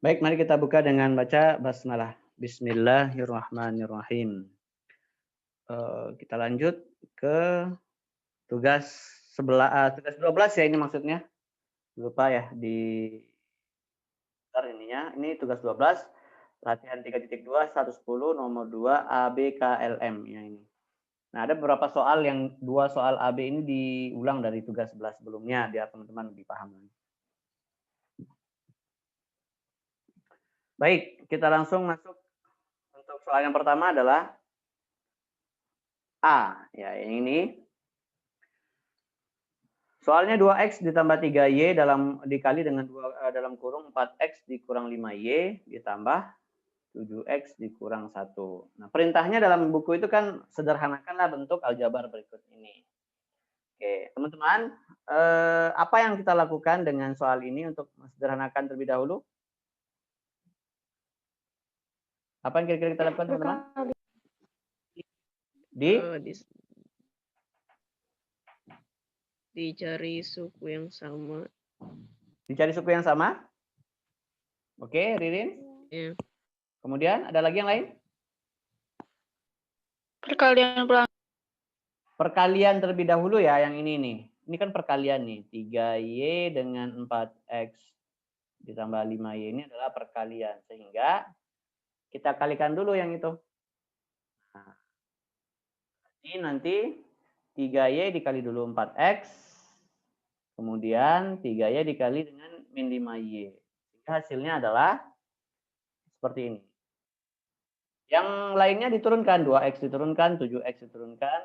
Baik, mari kita buka dengan baca basmalah. Bismillahirrahmanirrahim. Kita lanjut ke tugas tugas 12 ya ini maksudnya. Lupa ya di ininya. Ini tugas 12 latihan 3.2 110 nomor 2 ABKLM ya ini. Nah, ada beberapa soal yang 2 soal AB ini diulang dari tugas 11 sebelumnya biar teman-teman lebih paham. Baik, kita langsung masuk. Untuk soal yang pertama adalah A, ya yang ini. Soalnya 2x ditambah 3y dikali dengan dalam kurung 4x dikurang 5y ditambah 7x dikurang 1. Nah, perintahnya dalam buku itu kan sederhanakanlah bentuk aljabar berikut ini. Oke, teman-teman, apa yang kita lakukan dengan soal ini untuk sederhanakan terlebih dahulu? Apa yang kira-kira kita lakukan, teman-teman? Dicari suku yang sama. Dicari suku yang sama? Oke, Ririn? Ya. Kemudian ada lagi yang lain? Perkalian pelan. Perkalian terlebih dahulu ya yang ini nih. Ini kan perkalian nih. 3y dengan 4x ditambah 5y ini adalah perkalian. Sehingga kita kalikan dulu yang itu. Nah, ini nanti 3y dikali dulu 4x. Kemudian 3y dikali dengan min 5y. Sehingga hasilnya adalah seperti ini. Yang lainnya diturunkan. 2x diturunkan, 7x diturunkan.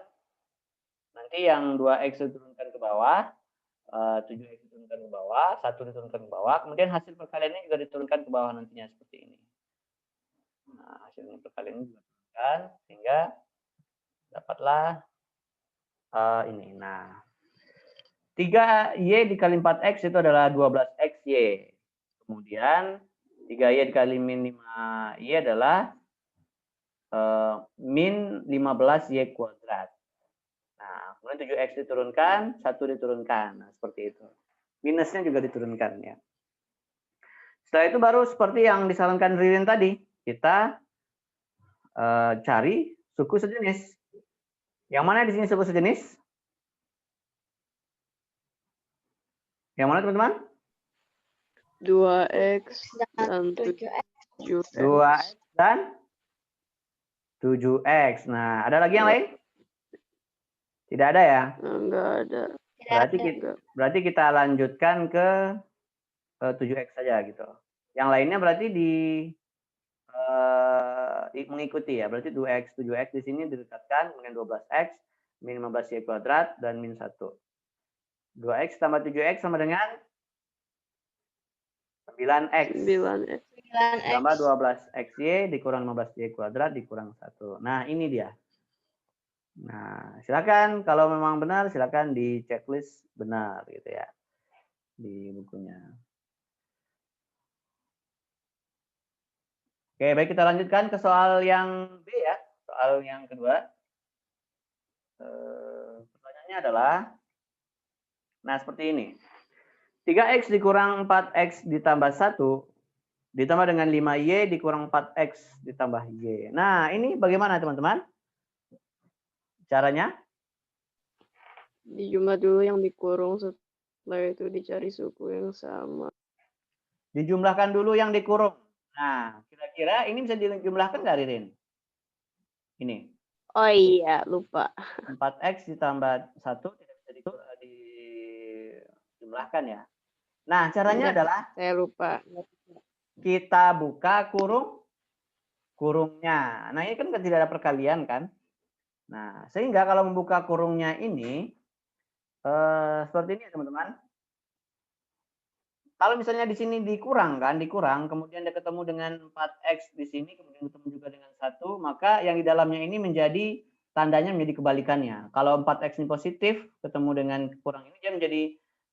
Nanti yang 2x diturunkan ke bawah. 7x diturunkan ke bawah, 1 diturunkan ke bawah, kemudian hasil perkaliannya juga diturunkan ke bawah nantinya seperti ini. Nah, hasilnya perkaliannya juga diturunkan sehingga dapatlah ini. Nah, 3y dikali 4x itu adalah 12xy. Kemudian 3y dikali min 5y adalah min 15y kuadrat. Nah, kemudian 7x diturunkan, 1 diturunkan. Nah, seperti itu. Minusnya juga diturunkan ya. Setelah itu baru seperti yang disarankan Ririn tadi, kita cari suku sejenis. Yang mana di sini suku sejenis? Yang mana teman-teman? 2x dan 7x. 2x dan 7x. Nah, ada lagi yang lain? Tidak ada ya? Enggak ada. Berarti kita lanjutkan ke 7x saja gitu. Yang lainnya berarti mengikuti ya. Berarti 2x, 7x di sini didekatkan dengan 12x, min 15y kuadrat, dan min 1. 2x tambah 7x sama dengan 9x. 9x. Tambah 12xy dikurang 15y kuadrat dikurang 1. Nah, ini dia. Nah, silakan kalau memang benar silakan di checklist benar gitu ya di bukunya. Oke, baik kita lanjutkan ke soal yang B ya, soal yang kedua. Pertanyaannya adalah, nah seperti ini. 3x dikurang 4x ditambah 1 ditambah dengan 5y dikurang 4x ditambah y. Nah, ini bagaimana teman-teman? Caranya? Dijumlah dulu yang dikurung, setelah itu dicari suku yang sama. Dijumlahkan dulu yang dikurung. Nah, kira-kira ini bisa dijumlahkan nggak, Ririn? Ini. Oh iya, lupa. 4x ditambah 1 tidak bisa dijumlahkan ya. Nah, caranya adalah saya lupa. Kita buka kurungnya. Nah, ini kan tidak ada perkalian kan? Nah, sehingga kalau membuka kurungnya ini seperti ini ya, teman-teman. Kalau misalnya di sini dikurang, kemudian dia ketemu dengan 4x di sini, kemudian ketemu juga dengan 1, maka yang di dalamnya ini menjadi tandanya menjadi kebalikannya. Kalau 4x ini positif, ketemu dengan kurang ini, dia menjadi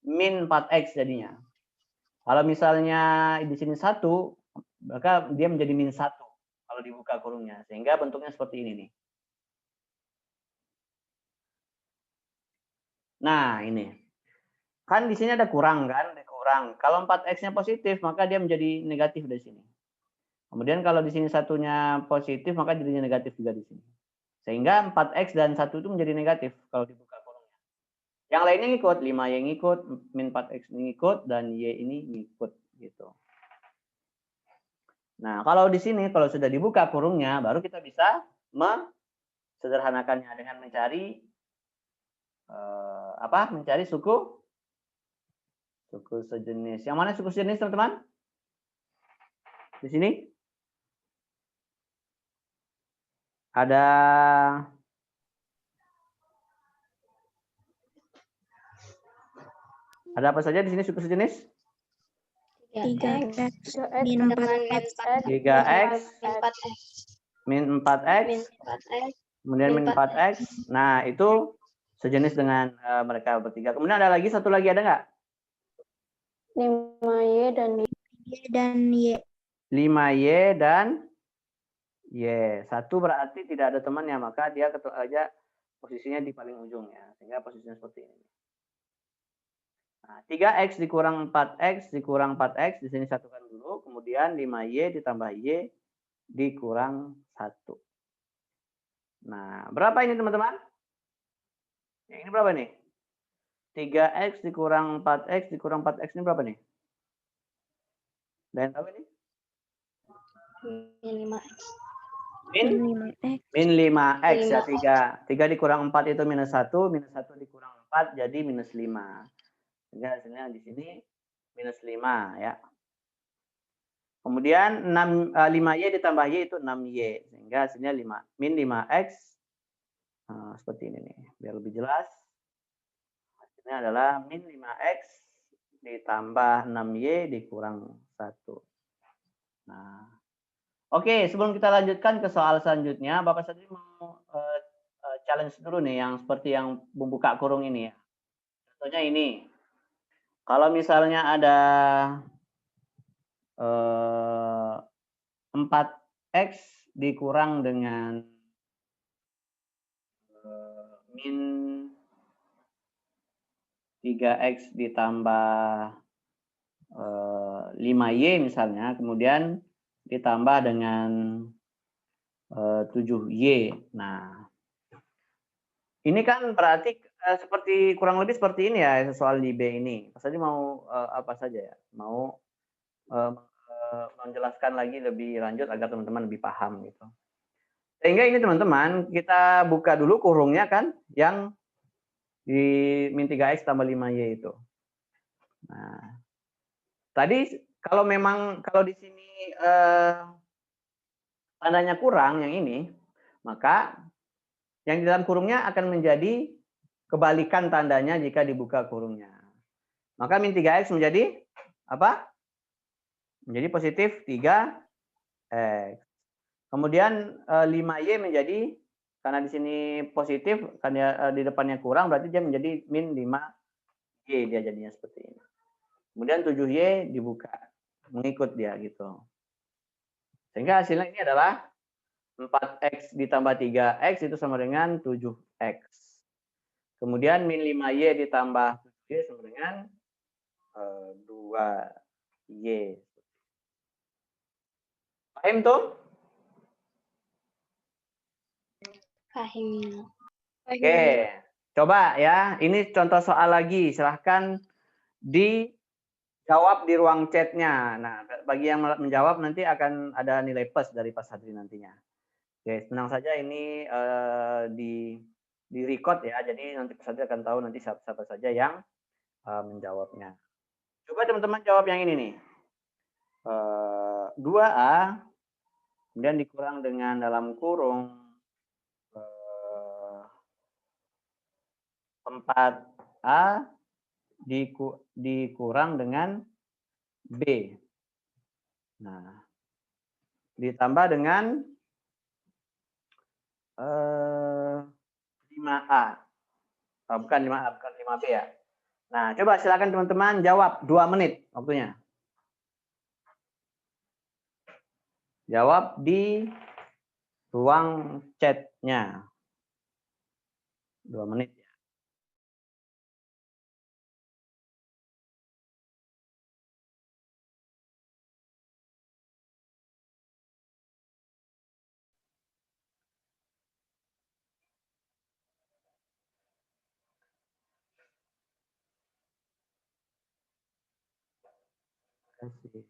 min 4x jadinya. Kalau misalnya di sini 1, maka dia menjadi min 1 kalau dibuka kurungnya. Sehingga bentuknya seperti ini nih. Nah, ini. Kan di sini ada kurang kan? Ada kurang. Kalau 4X-nya positif, maka dia menjadi negatif di sini. Kemudian kalau di sini satunya positif, maka jadinya negatif juga di sini. Sehingga 4X dan 1 itu menjadi negatif kalau dibuka kurungnya. Yang lainnya ngikut, 5Y ngikut, min 4X ngikut, dan Y ini ngikut. Gitu. Nah, kalau di sini, kalau sudah dibuka kurungnya, baru kita bisa sederhanakannya dengan mencari mencari suku sejenis. Yang mana suku sejenis, teman-teman? Di sini ada apa saja di sini suku sejenis? 3X min min 4X 3X min 4X, min 4X kemudian min 4X. Nah, itu sejenis dengan mereka bertiga. Kemudian ada lagi, satu lagi ada nggak? 5Y dan Y. 5Y dan Y. 1 berarti tidak ada temannya, maka dia aja posisinya di paling ujung ya. Sehingga posisinya seperti ini. Nah, 3X dikurang 4X dikurang 4X, di sini satukan dulu. Kemudian 5Y ditambah Y dikurang 1. Nah, berapa ini teman-teman? Yang ini berapa nih? 3X dikurang 4X dikurang 4X ini berapa nih? Ada yang tahu ini? Min 5X. Min 5X ya, 3. 3 dikurang 4 itu minus 1. Minus 1 dikurang 4 jadi minus 5. Sehingga hasilnya di sini minus 5 ya. Kemudian 5Y ditambah Y itu 6Y. Sehingga hasilnya min 5X. Nah, seperti ini nih. Biar lebih jelas. Hasilnya adalah min 5X ditambah 6Y dikurang 1. Nah, oke, sebelum kita lanjutkan ke soal selanjutnya, Bapak Sadri mau challenge dulu nih yang seperti yang membuka kurung ini ya. Contohnya ini. Kalau misalnya ada 4X dikurang dengan min 3X ditambah 5Y misalnya, kemudian ditambah dengan 7Y. Nah, ini kan berarti seperti kurang lebih seperti ini ya soal di B ini. Mas Adi mau apa saja ya? Mau menjelaskan lagi lebih lanjut agar teman-teman lebih paham gitu. Sehingga ini teman-teman, kita buka dulu kurungnya kan yang di min 3X tambah 5Y itu. Nah, tadi kalau di sini tandanya kurang yang ini, maka yang di dalam kurungnya akan menjadi kebalikan tandanya jika dibuka kurungnya. Maka min 3X menjadi apa? Menjadi positif 3X. Kemudian 5Y menjadi, karena di sini positif, karena di depannya kurang, berarti dia menjadi min 5Y, dia jadinya seperti ini. Kemudian 7Y dibuka, mengikut dia gitu. Sehingga hasilnya ini adalah 4X ditambah 3X itu sama dengan 7X. Kemudian min 5Y ditambah 7Y sama dengan 2Y. Paham tuh? Paham. Oke, coba ya. Ini contoh soal lagi. Silahkan dijawab di ruang chatnya. Nah, bagi yang menjawab nanti akan ada nilai plus dari Pak Sadri nantinya. Oke, tenang saja ini di record ya. Jadi nanti Pak Sadri akan tahu nanti siapa saja yang menjawabnya. Coba teman-teman jawab yang ini nih. 2A kemudian dikurang dengan dalam kurung 4A dikurang dengan B. Nah, ditambah dengan 5A. Bukan 5A, bukan 5B ya. Nah, coba silakan teman-teman jawab 2 menit waktunya. Jawab di ruang chatnya. 2 menit. kasih.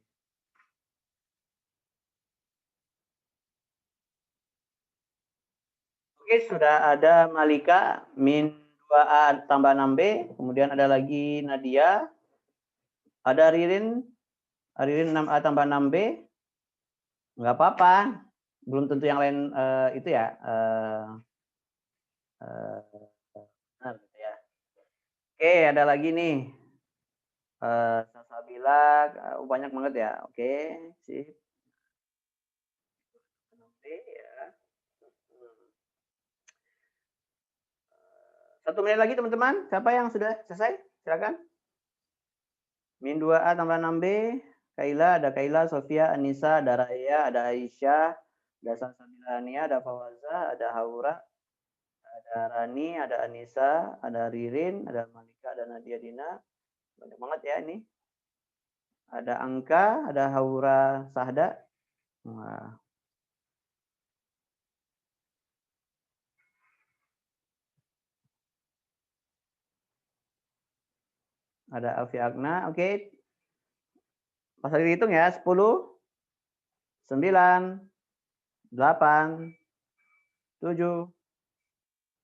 Oke, sudah ada Malika, min 2A tambah 6B. Kemudian ada lagi Nadia. Ada Ririn 6A tambah 6B. Nggak apa-apa. Belum tentu yang lain itu ya. Benar gitu ya. Oke, ada lagi nih. Salsabila, banyak banget ya. Oke, sip. Ya. 1 menit lagi teman-teman. Siapa yang sudah selesai? Silakan. Min 2A tambah 6B. Kaila, ada Kaila, Sofia, Anissa, ada Raya, ada Aisyah, ada Salsabila Ania, ada Fawaza, ada Haura, ada Rani, ada Anissa, ada Ririn, ada Malika, ada Nadia Dina. Banyak banget ya ini. Ada Angka, ada Haura Sahda. Wah. Ada Alfi Agna. Oke. Pasal dihitung ya. 10, 9, 8, 7,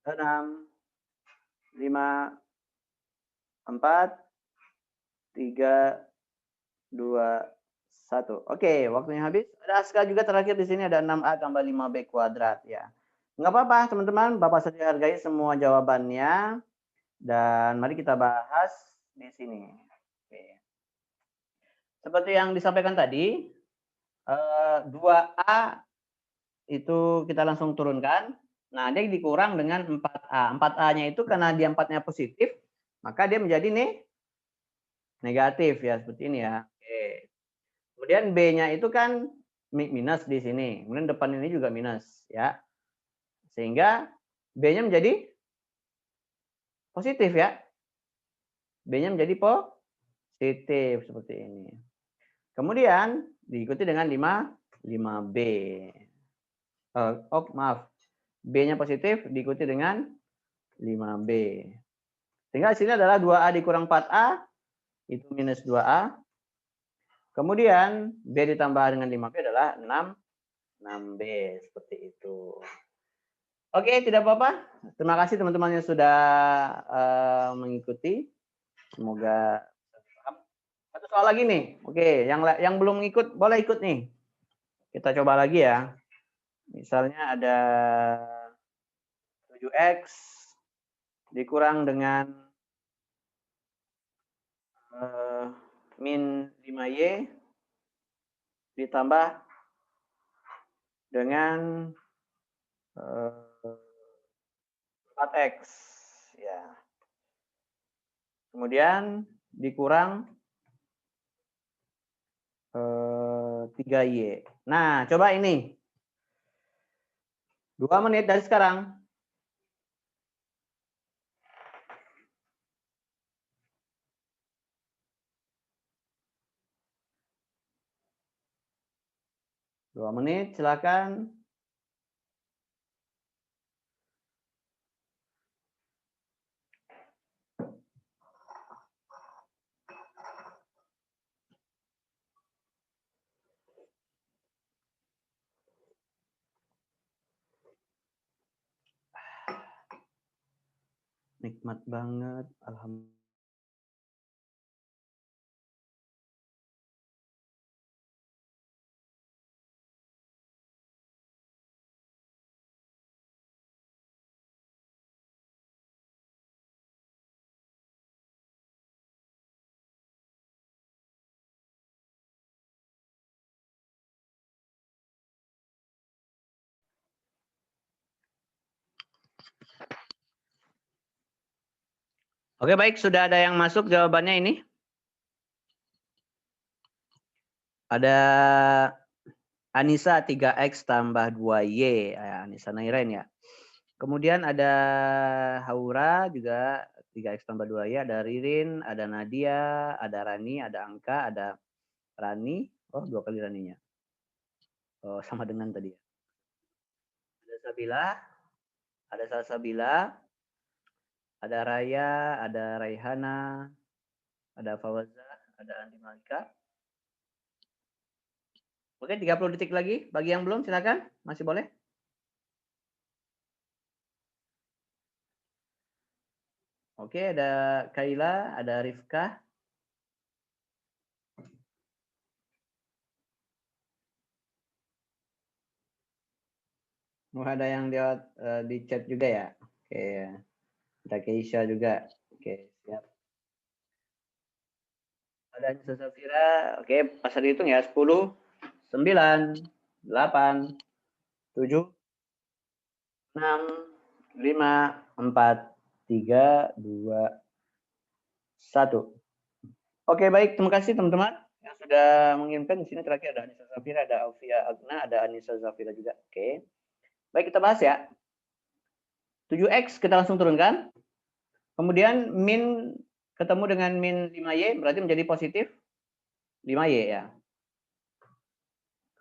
6, 5, 4, 3, 2, 1. Oke, waktunya habis. Ada Aska juga terakhir di sini, ada 6A tambah 5B kuadrat ya. Nggak apa-apa teman-teman, Bapak saja hargai semua jawabannya. Dan mari kita bahas di sini. Oke. Seperti yang disampaikan tadi, 2A itu kita langsung turunkan. Nah, dia dikurang dengan 4A. 4A-nya itu karena dia 4-nya positif, maka dia menjadi negatif ya, seperti ini ya. Oke. Kemudian B-nya itu kan minus di sini. Kemudian depan ini juga minus ya. Sehingga B-nya menjadi positif ya. B-nya menjadi positif seperti ini. Kemudian diikuti dengan 5B. Maaf. B-nya positif diikuti dengan 5B. Sehingga hasilnya adalah 2A dikurang 4A, itu minus 2A. Kemudian B ditambah dengan 5B adalah 6B. Seperti itu. Oke, tidak apa-apa. Terima kasih teman-teman yang sudah mengikuti. Semoga paham. Satu soal lagi nih. Oke, yang belum ikut boleh ikut nih. Kita coba lagi ya. Misalnya ada 7X dikurang dengan min 5Y ditambah dengan 4X ya. Kemudian dikurang 3Y. Nah, coba ini. 2 menit dari sekarang. Dua menit, silakan. Nikmat banget, alhamdulillah. Oke, baik, sudah ada yang masuk jawabannya ini. Ada Anissa 3X tambah 2Y. Anissa Nairen ya. Kemudian ada Haura juga 3X tambah 2Y. Ada Ririn, ada Nadia, ada Rani, ada Angka, ada Rani. Oh, 2 kali Raninya. Oh, sama dengan tadi ya. Ada Sabila. Ada Salsabila. Ada Raya, ada Raihana, ada Fawaza, ada Andi Malika. Oke, 30 detik lagi. Bagi yang belum, silakan. Masih boleh. Oke, ada Kaila, ada Rifkah. Ada yang di chat juga ya. Oke, ada Keisha juga. Oke, siap. Ada Anissa Safira. Oke, pasal dihitung ya. 10, 9, 8, 7, 6, 5, 4, 3, 2, 1. Oke, baik. Terima kasih teman-teman yang sudah mengirimkan. Di sini terakhir ada Anissa Safira, ada Alfia Agna, ada Anissa Safira juga. Oke. Baik, kita bahas ya. 7X kita langsung turunkan. Kemudian min ketemu dengan min 5Y berarti menjadi positif 5Y ya.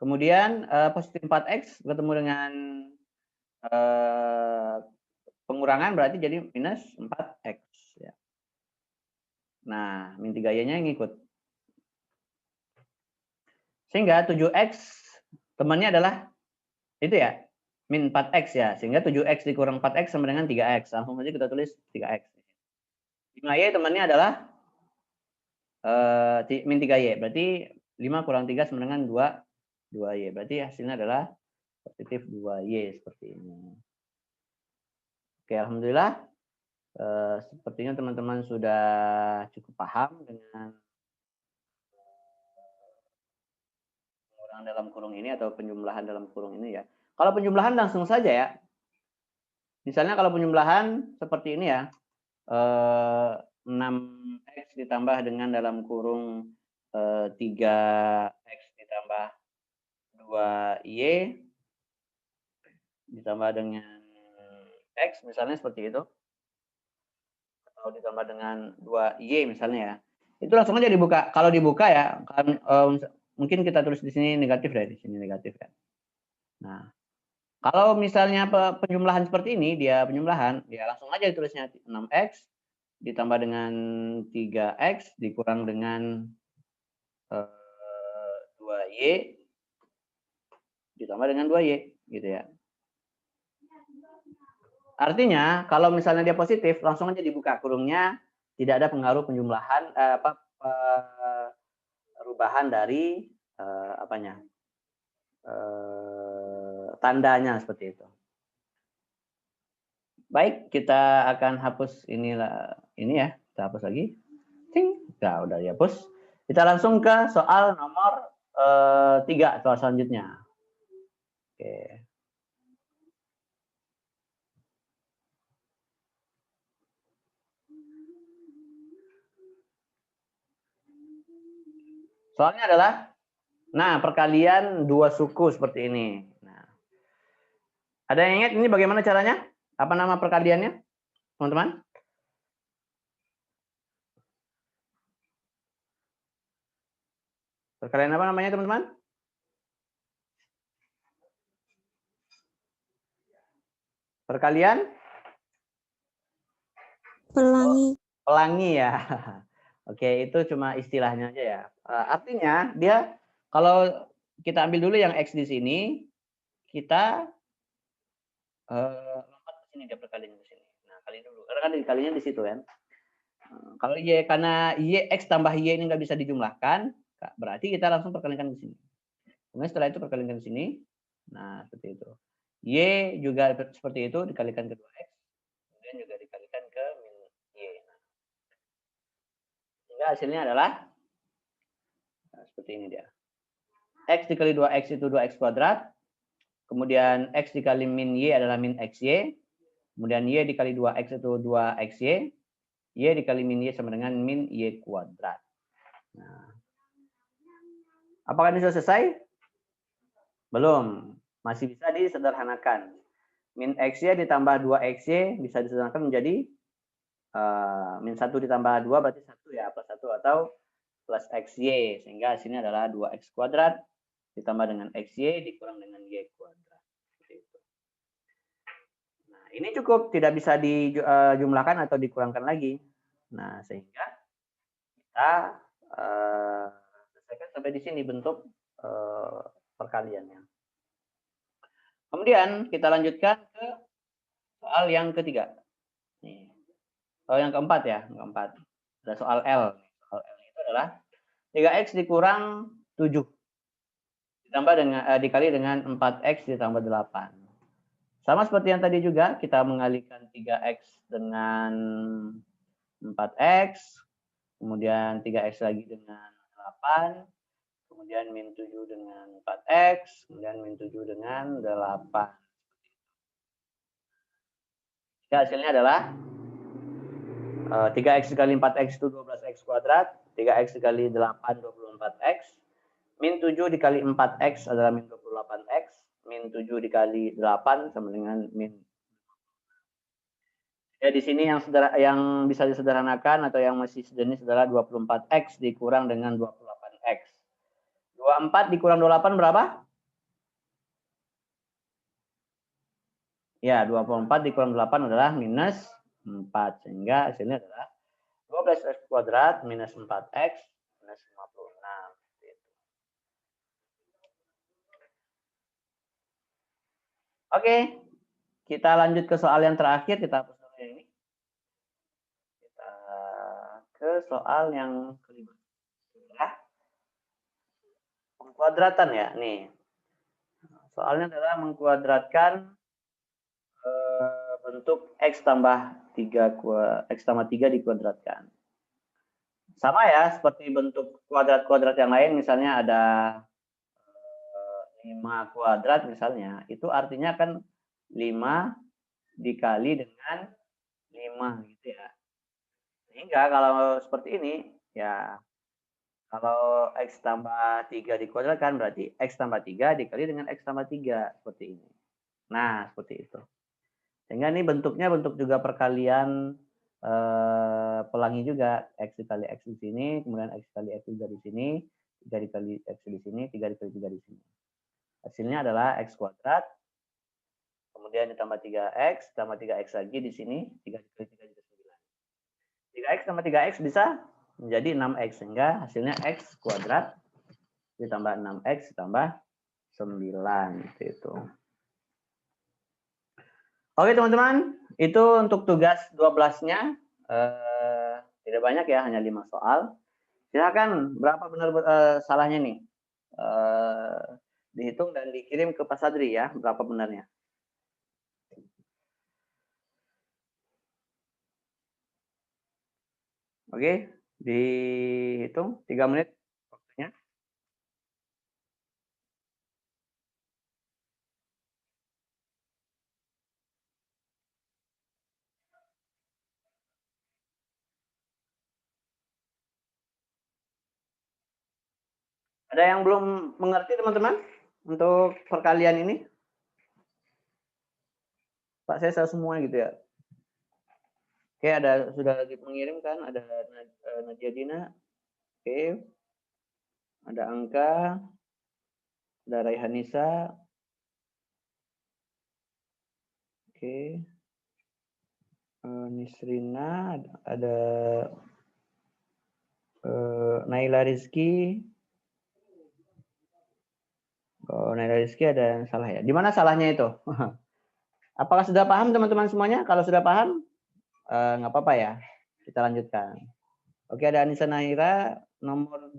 Kemudian positif 4X ketemu dengan pengurangan berarti jadi minus 4X ya. Nah, min 3Y-nya yang ngikut. Sehingga 7X temannya adalah itu ya, min 4X ya. Sehingga 7X dikurang 4X sama dengan 3X. Langsung saja kita tulis 3X. 5Y temannya adalah min 3Y. Berarti 5 kurang 3 sama dengan 2Y. Berarti hasilnya adalah positif 2Y seperti ini. Oke, alhamdulillah. Sepertinya teman-teman sudah cukup paham dengan pengurangan dalam kurung ini atau penjumlahan dalam kurung ini ya. Kalau penjumlahan langsung saja ya. Misalnya kalau penjumlahan seperti ini ya. 6X ditambah dengan dalam kurung 3X ditambah 2Y ditambah dengan X misalnya seperti itu. Atau ditambah dengan 2Y misalnya ya. Itu langsung aja dibuka. Kalau dibuka ya, kan, mungkin kita tulis di sini negatif deh, di sini negatif ya. Nah, kalau misalnya penjumlahan seperti ini, dia penjumlahan, dia langsung aja ditulisnya 6X ditambah dengan 3X dikurang dengan 2Y ditambah dengan 2Y gitu ya. Artinya kalau misalnya dia positif langsung aja dibuka kurungnya, tidak ada pengaruh penjumlahan perubahan dari tandanya seperti itu. Baik, kita akan hapus ini ya, kita hapus lagi. Nah, udah dihapus. Kita langsung ke soal nomor 3, soal selanjutnya. Oke. Soalnya adalah, nah, perkalian dua suku seperti ini. Nah, ada yang ingat ini bagaimana caranya? Apa nama perkaliannya, teman-teman? Perkalian apa namanya, teman-teman? Perkalian? Pelangi. Pelangi ya. Oke, itu cuma istilahnya aja ya. Artinya dia kalau kita ambil dulu yang X di sini, kita lompat ke sini dia perkaliannya di sini. Nah, kali dulu. Karena kan dikalinya di situ kan. Kalau Y karena Y X tambah Y ini nggak bisa dijumlahkan, berarti kita langsung perkalikan di sini. Kemudian setelah itu perkalikan di sini. Nah, seperti itu. Y juga seperti itu dikalikan ke 2X. Kemudian juga dikalikan ke min Y. Sehingga hasilnya adalah seperti ini dia. X dikali 2X itu 2X kuadrat. Kemudian X dikali min Y adalah min XY. Kemudian Y dikali 2X itu 2XY. Y dikali min Y sama dengan min Y kuadrat. Nah, apakah ini sudah selesai? Belum. Masih bisa disederhanakan. Min XY ditambah 2XY bisa disederhanakan menjadi min 1 ditambah 2 berarti 1 ya, plus 1 atau plus XY. Sehingga hasilnya adalah 2X kuadrat ditambah dengan XY dikurang dengan Y kuadrat. Nah, ini cukup, tidak bisa dijumlahkan atau dikurangkan lagi. Nah, sehingga kita selesaikan sampai di sini bentuk Kemudian kita lanjutkan ke soal yang ketiga. Nih. Soal yang keempat ya, keempat. Ada soal L. Soal L itu adalah 3x dikurang 7 ditambah dengan dikali dengan 4x ditambah 8. Sama seperti yang tadi juga, kita mengalihkan 3x dengan 4x, kemudian 3x lagi dengan 8, kemudian min 7 dengan 4x, kemudian min 7 dengan 8. Jadi hasilnya adalah 3x dikali 4x itu 12x kuadrat, 3x dikali 8 24x, min 7 dikali 4x adalah min 28x, min 7 dikali 8 sama dengan min. Ya di sini yang bisa disederhanakan atau yang masih sejenis adalah 24x dikurang dengan 28x. 24 dikurang 28 berapa? Ya, 24 dikurang 8 adalah minus 4. Sehingga hasilnya adalah 12x kuadrat minus 4x minus 56. Oke, kita lanjut ke soal yang terakhir. Kita hapus dulu yang ini. Kita ke soal yang kelima. Pengkuadratan ya, nih. Soalnya adalah mengkuadratkan bentuk x tambah 3 dikuadratkan. Sama ya, seperti bentuk kuadrat-kuadrat yang lain, misalnya ada 5 kuadrat misalnya, itu artinya kan 5 dikali dengan 5 gitu ya. Sehingga kalau seperti ini, ya kalau x tambah 3 dikuadratkan berarti x tambah 3 dikali dengan x tambah 3, seperti ini. Nah, seperti itu. Sehingga ini bentuknya bentuk juga perkalian pelangi juga, x dikali x di sini, kemudian x dikali x juga di sini, 3 dikali x di sini, 3 dikali 3 di sini. Hasilnya adalah x kuadrat, kemudian ditambah 3x, tambah 3x lagi di sini, 3 dikali 3 juga 9. 3x tambah 3x bisa menjadi 6x, sehingga hasilnya x kuadrat ditambah 6x ditambah 9. Itu. Oke teman-teman, itu untuk tugas 12-nya. Tidak banyak ya, hanya 5 soal. Silakan, berapa benar salahnya nih? Dihitung dan dikirim ke Pak Sadri ya, berapa benarnya. Oke, dihitung 3 menit waktunya. Ada yang belum mengerti teman-teman untuk perkalian ini? Pak, saya salah semua gitu ya. Oke, ada sudah lagi mengirimkan, ada Nadia Dina. Oke. Ada Angka, ada Raihanisa. Oke. Nisrina, ada Naila Rizky. Oh, Naila Rizky ada yang salah ya. Di mana salahnya itu? Apakah sudah paham teman-teman semuanya? Kalau sudah paham, nggak apa-apa ya. Kita lanjutkan. Oke, ada Anissa Naira, nomor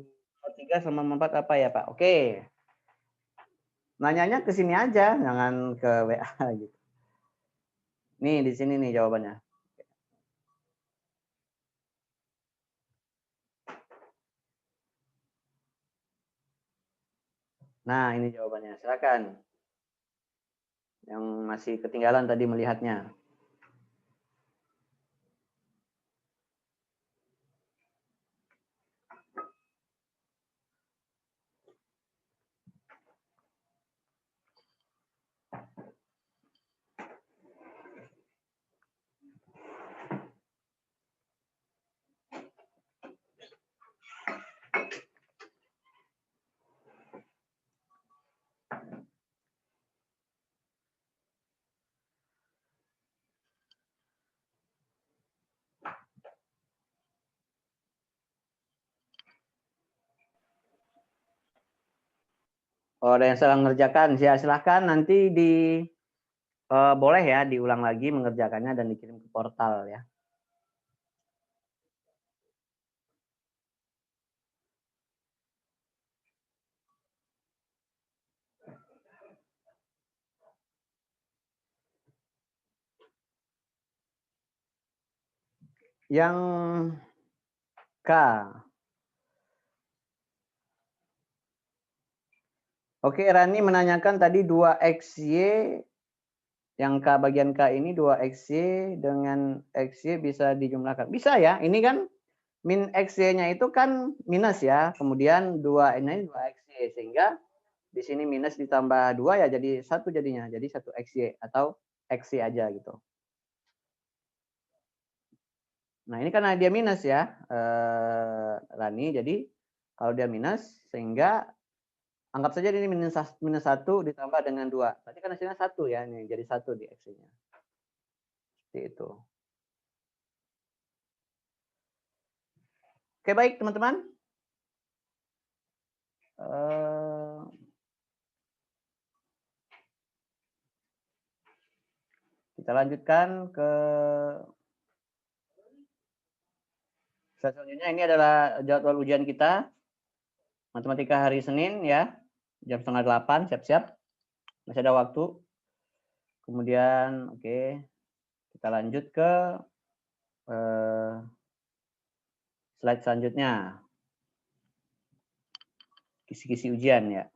3 sama 4 apa ya Pak? Oke. Nanyanya ke sini aja, jangan ke WA gitu. Nih, di sini nih jawabannya. Nah, ini jawabannya. Silakan. Yang masih ketinggalan tadi melihatnya. Oh, ada yang salah mengerjakan. Ya, silahkan nanti di boleh ya diulang lagi mengerjakannya dan dikirim ke portal ya. Yang K. Oke, Rani menanyakan tadi 2XY, yang K bagian K ini 2XY dengan XY bisa dijumlahkan. Bisa ya, ini kan min XY-nya itu kan minus ya, kemudian 2 ini 2XY, sehingga di sini minus ditambah 2 ya jadi 1 jadinya, jadi 1XY atau XY aja gitu. Nah, ini karena dia minus ya, Rani, jadi kalau dia minus sehingga anggap saja ini minus 1 ditambah dengan 2. Berarti kan hasilnya 1 ya, ini jadi 1 di X-nya. Seperti itu. Oke, baik teman-teman. Kita lanjutkan ke slide selanjutnya. Ini adalah jadwal ujian kita. Matematika hari Senin ya, jam 7:30, siap-siap. Masih ada waktu. Kemudian, oke, kita lanjut ke slide selanjutnya. Kisi-kisi ujian ya.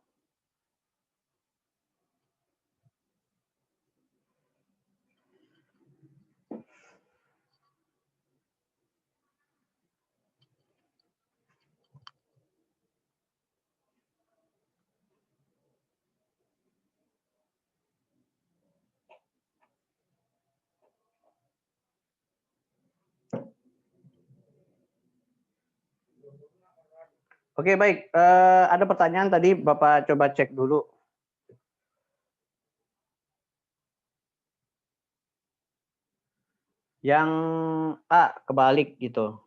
Oke, baik. Ada pertanyaan tadi Bapak coba cek dulu. Yang A kebalik gitu.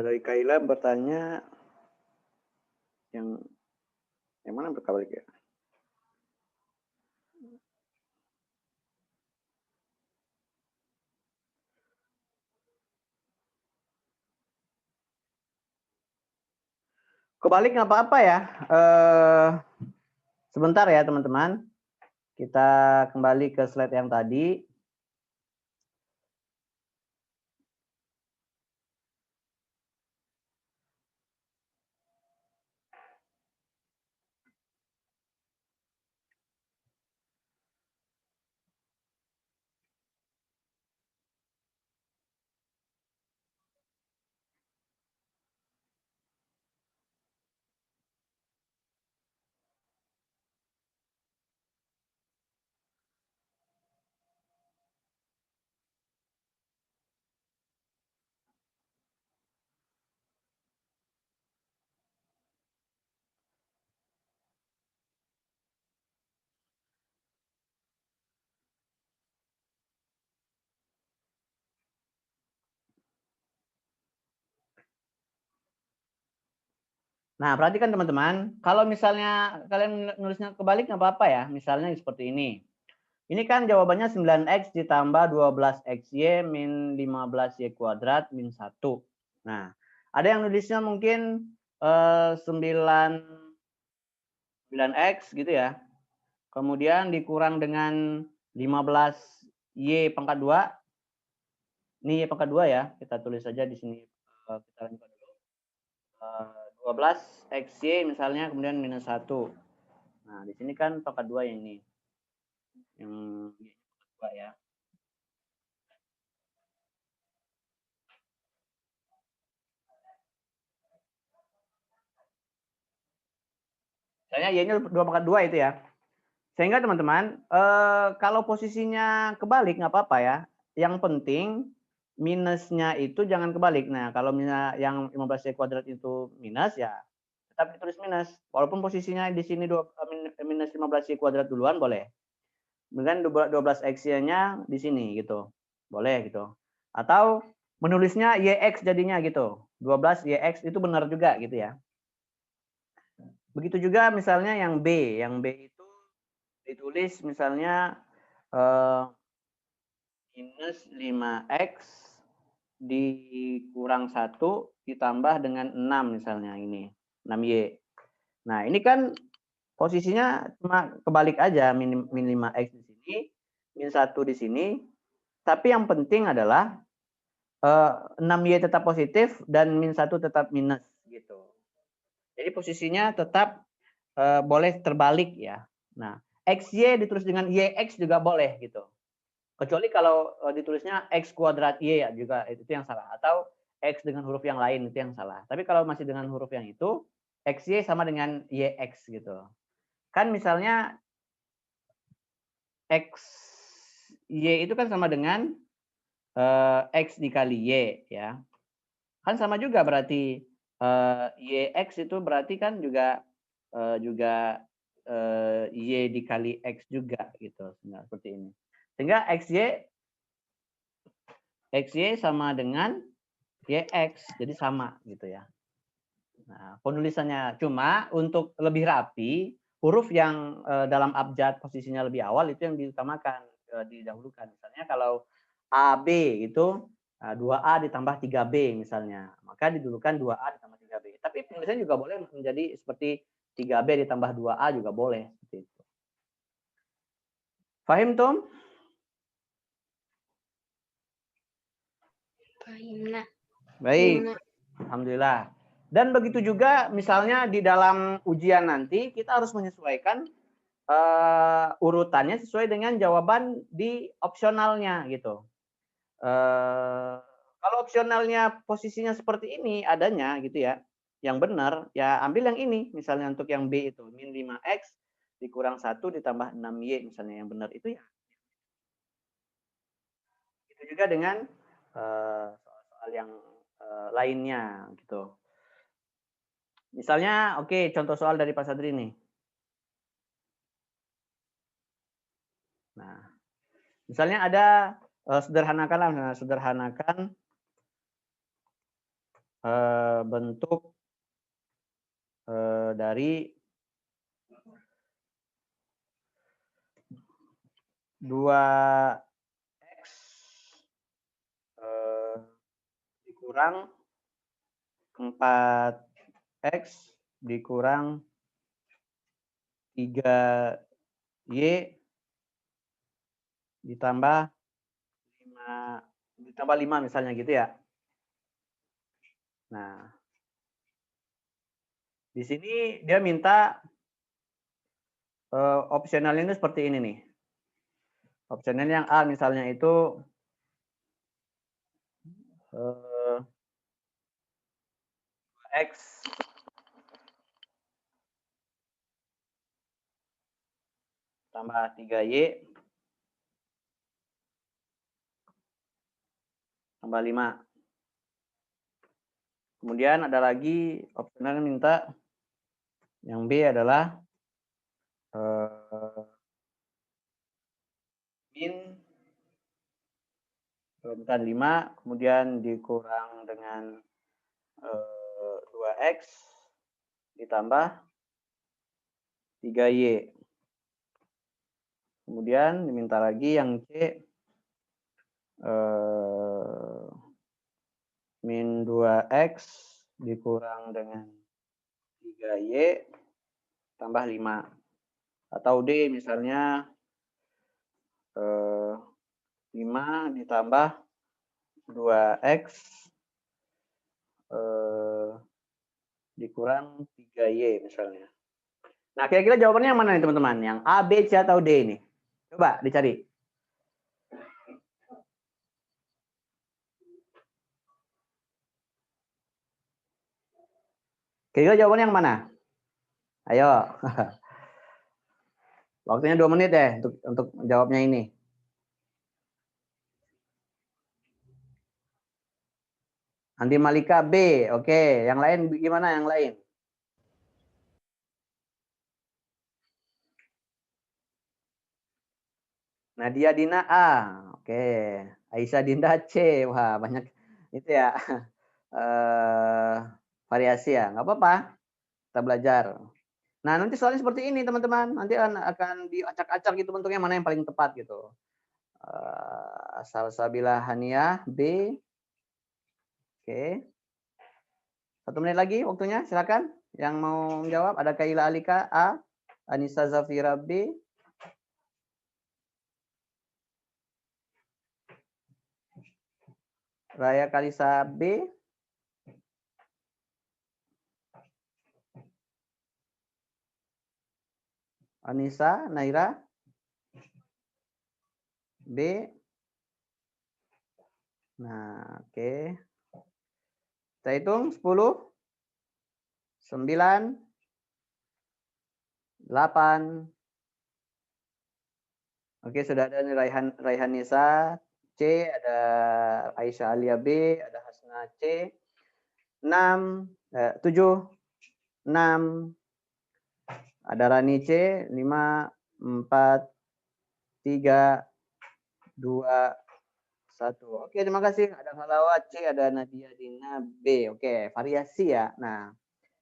Dari Kaila bertanya yang mana berkebalik ya? Kebalik nggak apa-apa ya. Sebentar ya teman-teman. Kita kembali ke slide yang tadi. Nah, perhatikan teman-teman, kalau misalnya kalian nulisnya kebalik nggak apa-apa ya. Misalnya seperti ini. Ini kan jawabannya 9X ditambah 12XY min 15Y kuadrat min 1. Nah, ada yang nulisnya mungkin 9X gitu ya. Kemudian dikurang dengan 15Y pangkat 2. Ini Y pangkat 2 ya. Kita tulis saja di sini. Kita lanjutkan dulu. 12XY misalnya, kemudian minus 1. Nah, di sini kan pangkat 2 yang ini. Yang Y pangkat 2 ya. Misalnya Y-nya 2 pangkat 2 itu ya. Sehingga teman-teman, kalau posisinya kebalik nggak apa-apa ya. Yang penting minusnya itu jangan kebalik. Nah, kalau misalnya yang 15Y kuadrat itu minus ya, tetap ditulis minus. Walaupun posisinya di sini minus 15y kuadrat duluan boleh. Kemudian 12x-nya di sini gitu. Boleh gitu. Atau menulisnya YX jadinya gitu. 12YX itu benar juga gitu ya. Begitu juga misalnya yang B. Yang B itu ditulis misalnya minus 5x dikurang 1 ditambah dengan 6 misalnya ini. 6y. Nah, ini kan posisinya cuma kebalik aja, min 5x di sini, min 1 di sini. Tapi yang penting adalah 6y tetap positif dan min 1 tetap minus gitu. Jadi posisinya tetap boleh terbalik ya. Nah, xy ditulis dengan yx juga boleh gitu. Kecuali kalau ditulisnya x kuadrat y ya juga itu yang salah. Atau x dengan huruf yang lain itu yang salah. Tapi kalau masih dengan huruf yang itu, xy sama dengan yx gitu. Kan misalnya x y itu kan sama dengan x dikali y ya. Kan sama juga berarti yx itu berarti kan juga y dikali x juga gitu. Nah, seperti ini. Sehingga xy sama dengan yx, jadi sama gitu ya. Nah, penulisannya cuma untuk lebih rapi, huruf yang dalam abjad posisinya lebih awal itu yang diutamakan, didahulukan. Misalnya kalau AB itu 2A ditambah 3B misalnya, maka didulukan 2A ditambah 3B. Tapi penulisannya juga boleh menjadi seperti 3B ditambah 2A juga boleh seperti itu. Fahim Tom? Fahimna. Baik, alhamdulillah. Dan begitu juga misalnya di dalam ujian nanti kita harus menyesuaikan urutannya sesuai dengan jawaban di opsionalnya gitu. Kalau opsionalnya posisinya seperti ini adanya gitu ya, yang benar ya ambil yang ini. Misalnya untuk yang B itu min 5x dikurang 1 ditambah 6y misalnya yang benar itu ya. Itu juga dengan soal-soal yang lainnya gitu. Misalnya, oke, contoh soal dari Pak Sadri nih. Nah, misalnya ada sederhanakan bentuk dari 2x dikurang 4x dikurang 3y ditambah 5 misalnya gitu ya. Nah, di sini dia minta opsional ini seperti ini nih. Opsional yang A misalnya itu x tambah 3y tambah 5. Kemudian ada lagi opsional yang minta yang B adalah min bukan 5 kemudian dikurang dengan 2x ditambah 3y. Kemudian diminta lagi yang C min 2x dikurang dengan 3y tambah 5. Atau D misalnya 5 ditambah 2x dikurang 3y misalnya. Nah, kira-kira jawabannya yang mana nih teman-teman? Yang A, B, C, atau D ini? Coba dicari. Kira-kira jawabannya yang mana? Ayo. Waktunya 2 menit deh untuk jawabnya ini. Andi Malika B. Oke, yang lain gimana yang lain? Nadia Dina A. Oke. Aisyah Dinda C. Wah, banyak itu ya. Variasi ya. Nggak apa-apa. Kita belajar. Nah, nanti soalnya seperti ini, teman-teman. Nanti akan diacak-acak gitu bentuknya mana yang paling tepat gitu. Salsabila Haniah B. Oke. 1 menit lagi waktunya, silakan. Yang mau menjawab ada Kaila Alika A, Anissa Zafira B. Raya Kalisa B. Anissa Naira B. Nah, oke. Kita hitung 10, 9, 8. Oke, sudah ada nih Raihan Nisa C, ada Aisyah Alia B, ada Hasna C. 6, 7, 6. Ada Rani C, 5, 4, 3, 2, 1. Oke, terima kasih. Ada Halawat C, ada Nadia Dina B. Oke, variasi ya. Nah,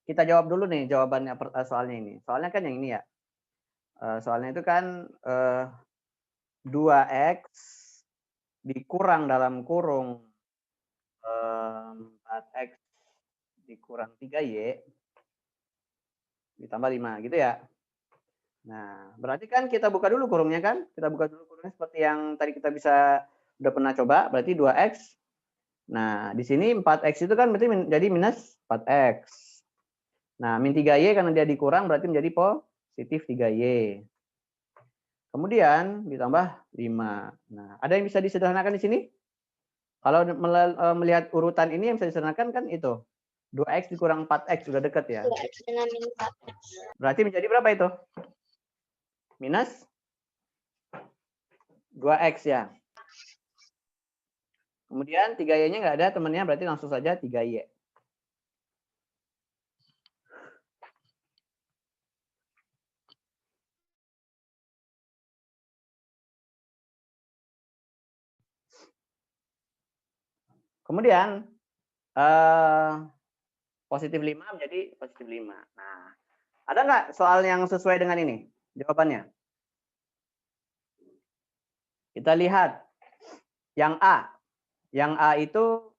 kita jawab dulu nih jawabannya soalnya ini. Soalnya kan yang ini ya. Soalnya itu kan 2X dikurang dalam kurung 4X dikurang 3Y ditambah 5 gitu ya. Nah, berarti kan kita buka dulu kurungnya kan? Kita buka dulu kurungnya seperti yang tadi kita udah pernah coba, berarti 2X. Nah, di sini 4X itu kan berarti jadi minus 4X. Nah, min 3Y karena dia dikurang berarti menjadi positif 3Y. Kemudian ditambah 5. Nah, ada yang bisa disederhanakan di sini? Kalau melihat urutan ini yang bisa disederhanakan kan itu. 2X dikurang 4X sudah dekat ya. 2X dengan min 4X. Berarti menjadi berapa itu? Minus 2X ya. Kemudian 3Y-nya nggak ada temannya, berarti langsung saja 3Y. Kemudian positif 5 menjadi positif 5. Nah, ada nggak soal yang sesuai dengan ini? Jawabannya. Kita lihat yang A. Yang A itu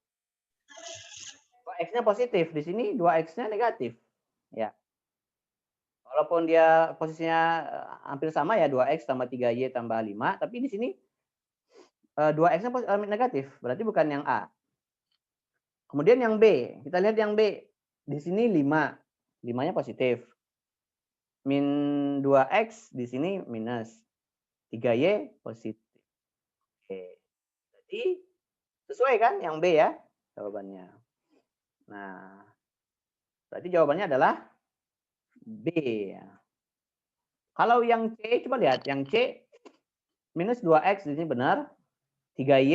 2X-nya positif. Di sini 2X-nya negatif. Ya. Walaupun dia posisinya hampir sama ya, 2X tambah 3Y tambah 5. Tapi di sini 2X-nya negatif. Berarti bukan yang A. Kemudian yang B. Kita lihat yang B. Di sini 5. 5-nya positif. Min 2X di sini minus. 3Y positif. Oke. Jadi sesuai kan yang B ya jawabannya. Nah, berarti jawabannya adalah B. Kalau yang C, coba lihat. Yang C minus 2X di sini benar. 3Y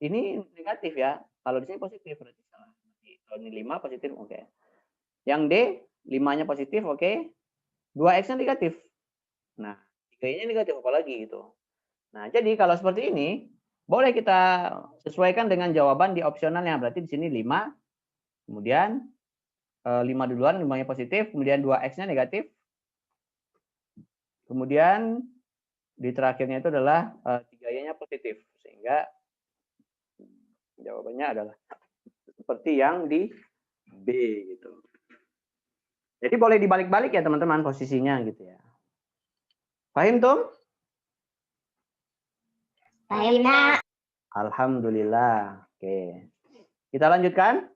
ini negatif ya. Kalau di sini positif berarti salah. Kalau ini 5 positif, oke. Yang D, 5-nya positif, oke. 2X-nya negatif. Nah, 3Y-nya negatif apalagi gitu. Nah, jadi kalau seperti ini, boleh kita sesuaikan dengan jawaban di opsionalnya. Berarti di sini 5, kemudian 5 duluan, 5-nya positif, kemudian 2X-nya negatif. Kemudian di terakhirnya itu adalah 3Y-nya positif. Sehingga jawabannya adalah seperti yang di B gitu. Jadi boleh dibalik-balik ya teman-teman posisinya gitu ya. Paham tuh? Paham, Nak. Alhamdulillah. Oke. Kita lanjutkan.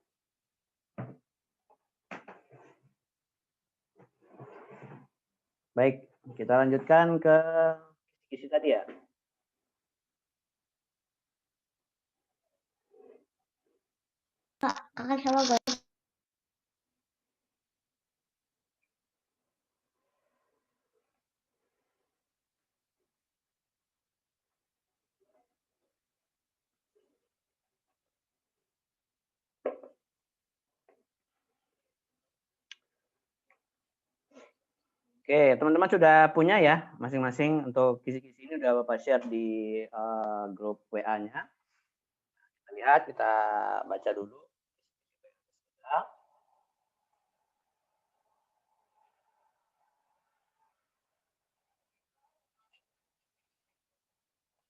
Baik, kita lanjutkan ke kisi tadi ya. Akan sama banget. Oke, teman-teman sudah punya ya masing-masing untuk kisi-kisi ini udah Bapak share di grup WA-nya. Kita lihat, kita baca dulu.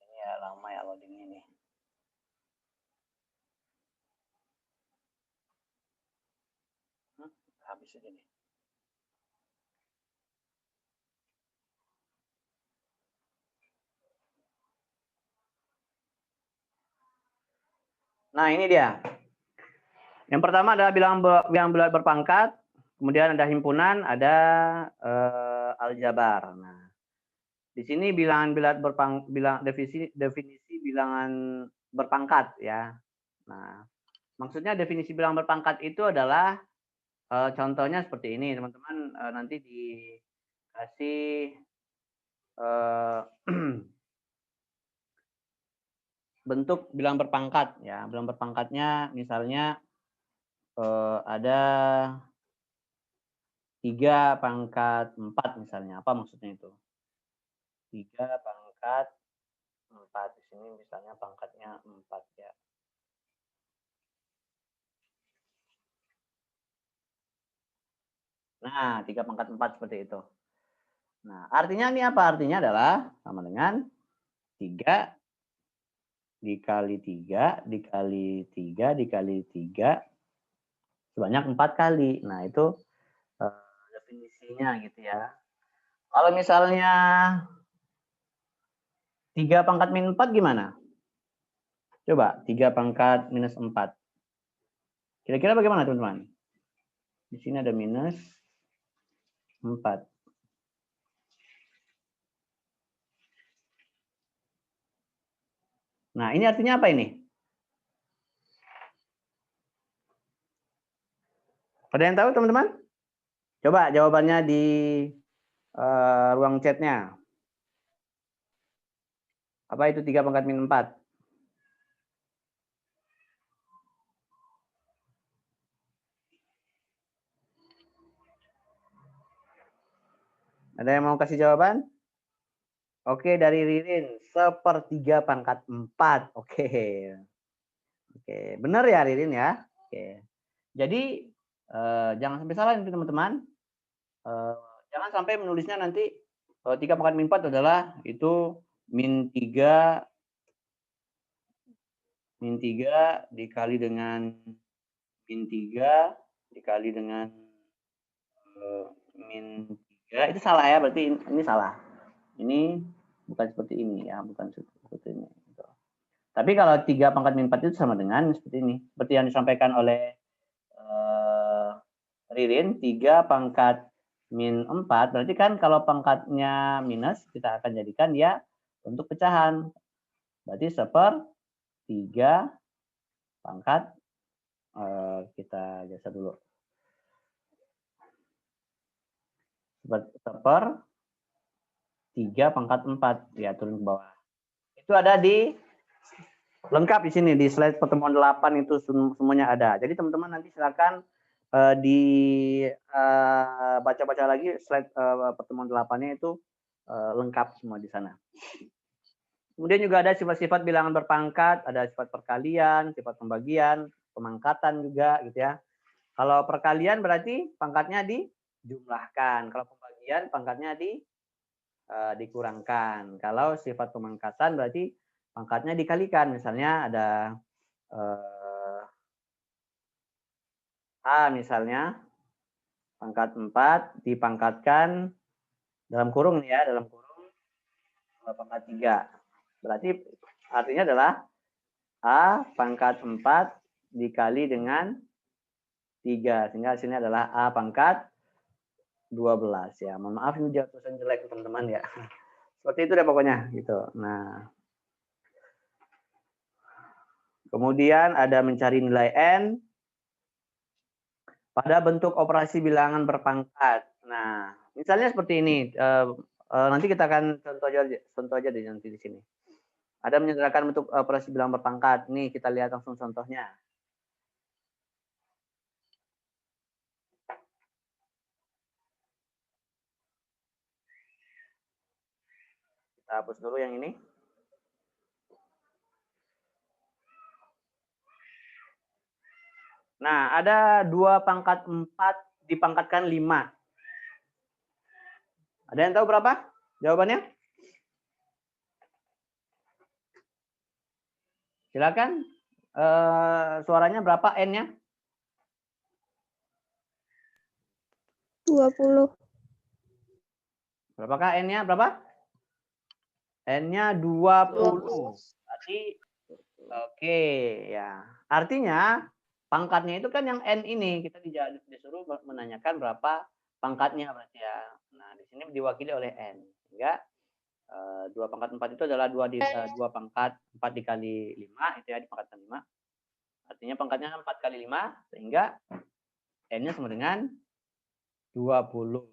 Ini ya lama ya loadingnya nih. Habis aja nih. Nah, ini dia. Yang pertama adalah bilangan bulat berpangkat, kemudian ada himpunan, ada aljabar. Nah, di sini definisi bilangan berpangkat ya. Nah, maksudnya definisi bilangan berpangkat itu adalah contohnya seperti ini, teman-teman nanti dikasih bentuk bilangan berpangkat ya. Bilangan berpangkatnya misalnya ada 3 pangkat 4 misalnya. Apa maksudnya itu? 3 pangkat 4. Di sini misalnya pangkatnya 4 ya. Nah, 3 pangkat 4 seperti itu. Nah, artinya ini apa? Artinya adalah sama dengan 3 dikali 3 dikali 3 dikali 3 sebanyak 4 kali. Nah, itu definisinya gitu ya. Kalau misalnya 3 pangkat min 4 gimana? Coba 3 pangkat minus 4. Kira-kira bagaimana teman-teman? Di sini ada minus 4. Nah, ini artinya apa ini? Ada yang tahu teman-teman? Coba jawabannya di ruang chatnya. Apa itu 3 pangkat min 4? Ada yang mau kasih jawaban? Oke, dari Ririn, 1/3 pangkat 4. Oke. Oke, benar ya Ririn ya? Oke. Jadi, jangan sampai salah nih teman-teman. Jangan sampai menulisnya nanti 3 pangkat min 4 adalah itu min 3 dikali dengan min 3 dikali dengan min 3. Itu salah ya, berarti ini salah. Ini bukan seperti ini ya, bukan seperti ini. Gitu. Tapi kalau 3 pangkat min 4 itu sama dengan seperti ini. Seperti yang disampaikan oleh Ririn, 3 pangkat min 4, berarti kan kalau pangkatnya minus, kita akan jadikan dia untuk pecahan. Berarti 1/3 pangkat, kita geser dulu. 1/3 pangkat 4, ya turun ke bawah. Itu ada di lengkap di sini, di slide pertemuan 8 itu semuanya ada. Jadi teman-teman nanti silakan baca-baca lagi slide pertemuan 8-nya itu lengkap semua di sana. Kemudian juga ada sifat-sifat bilangan berpangkat, ada sifat perkalian, sifat pembagian, pemangkatan juga gitu ya. Kalau perkalian berarti pangkatnya dijumlahkan, kalau pembagian pangkatnya dikurangkan. Kalau sifat pemangkatan berarti pangkatnya dikalikan. Misalnya ada A misalnya, pangkat 4 dipangkatkan dalam kurung ya, dalam kurung pangkat 3. Berarti artinya adalah A pangkat 4 dikali dengan 3. Sehingga hasilnya adalah A pangkat 12 ya. Mohon maaf ini tulisan jelek teman-teman ya. Seperti itu deh pokoknya gitu. Nah, kemudian ada mencari nilai N pada bentuk operasi bilangan berpangkat. Nah, misalnya seperti ini. Nanti kita akan contoh aja nanti di sini. Ada menyederhanakan bentuk operasi bilangan berpangkat. Nih kita lihat langsung contohnya. Kita hapus dulu yang ini. Nah, ada 2 pangkat 4 dipangkatkan 5. Ada yang tahu berapa jawabannya? Silakan. Suaranya berapa N-nya? 20. Berapakah N-nya? Berapa? N-nya 20. Berarti oke ya. Artinya pangkatnya itu kan yang N ini. Kita disuruh menanyakan berapa pangkatnya berarti ya. Nah, di sini diwakili oleh N. Sehingga 2 pangkat 4 itu adalah 2 pangkat 4 dikali 5. Itu ya dipangkatkan 5. Artinya pangkatnya 4 kali 5. Sehingga N-nya sama dengan 20.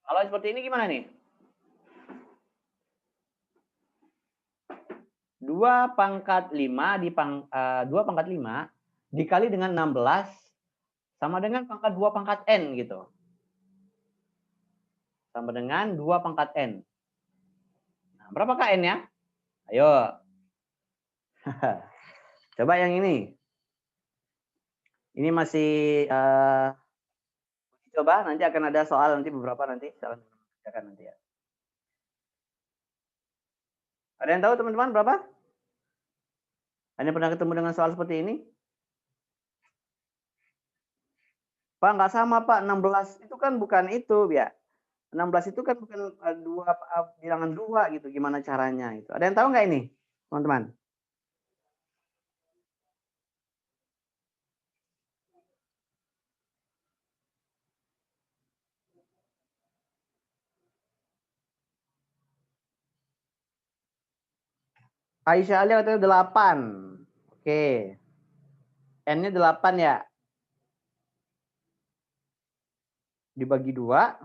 Kalau seperti ini gimana nih? 2 pangkat 5 2 pangkat 5 dikali dengan 16 sama dengan pangkat 2 pangkat N gitu. Sama dengan 2 pangkat N. Nah, berapakah N-nya? Ayo. Coba yang ini. Ini masih coba nanti akan ada soal nanti beberapa nanti soal nanti ya. Ada yang tahu teman-teman berapa? Anda pernah ketemu dengan soal seperti ini? Pak, nggak sama Pak, 16 itu kan bukan itu ya. 16 itu kan bukan bilangan 2 gitu. Gimana caranya itu? Ada yang tahu nggak ini, teman-teman? Aisyah Ali katanya 8. Oke. N-nya 8 ya. Dibagi 2.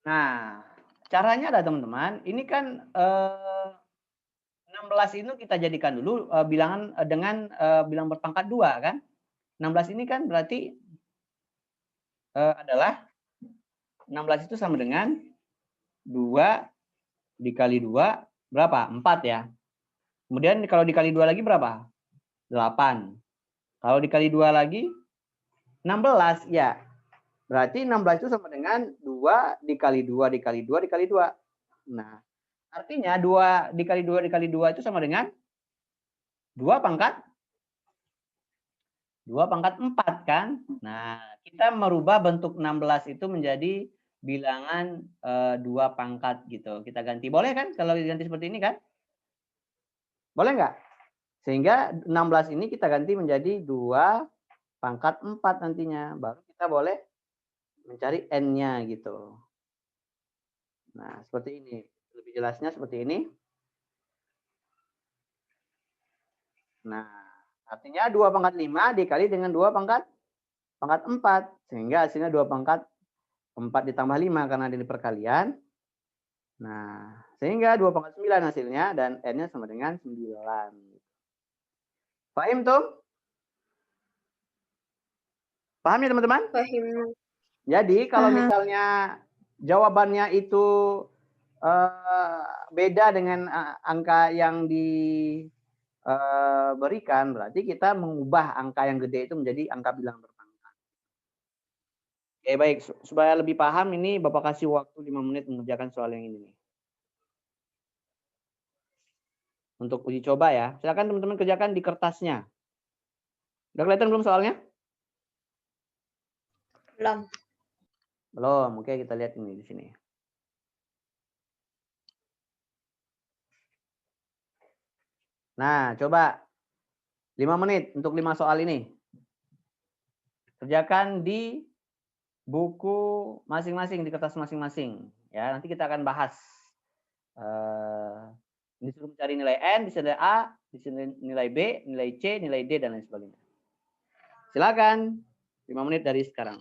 Nah, caranya ada teman-teman. Ini kan 16 itu kita jadikan dulu bilangan dengan bilang berpangkat 2 kan. 16 ini kan berarti adalah 16 itu sama dengan 2 dikali 2 berapa? 4 ya. Kemudian kalau dikali 2 lagi berapa? 8. Kalau dikali 2 lagi 16 ya. Berarti 16 itu sama dengan 2 dikali 2 dikali 2 dikali 2. Nah, artinya 2 dikali 2 dikali 2 itu sama dengan 2 pangkat 4 kan. Nah, kita merubah bentuk 16 itu menjadi bilangan 2 pangkat gitu. Kita ganti. Boleh kan kalau diganti seperti ini kan? Boleh nggak? Sehingga 16 ini kita ganti menjadi 2 pangkat 4 nantinya. Baru kita boleh mencari N-nya gitu. Nah, seperti ini. Lebih jelasnya seperti ini. Nah, artinya 2 pangkat 5 dikali dengan 2 pangkat 4. Sehingga hasilnya 2 pangkat 4 ditambah 5 karena ini perkalian. Nah, sehingga 2 pangkat 9 hasilnya dan N-nya sama dengan 9. Paham tuh? Paham ya teman-teman? Paham. Jadi kalau misalnya jawabannya itu beda dengan angka yang diberikan, berarti kita mengubah angka yang gede itu menjadi angka bilangan berpangkat. Oke, baik. Supaya lebih paham ini Bapak kasih waktu 5 menit mengerjakan soal yang ini nih. Untuk uji coba ya. Silakan teman-teman kerjakan di kertasnya. Udah kelihatan belum soalnya? Belum. Belum. Oke, kita lihat ini di sini. Nah, coba 5 menit untuk 5 soal ini. Kerjakan di buku masing-masing, di kertas masing-masing. Ya, nanti kita akan bahas. Disuruh mencari nilai N, di sini A, di sini nilai B, nilai C, nilai D, dan lain sebagainya. Silakan 5 menit dari sekarang.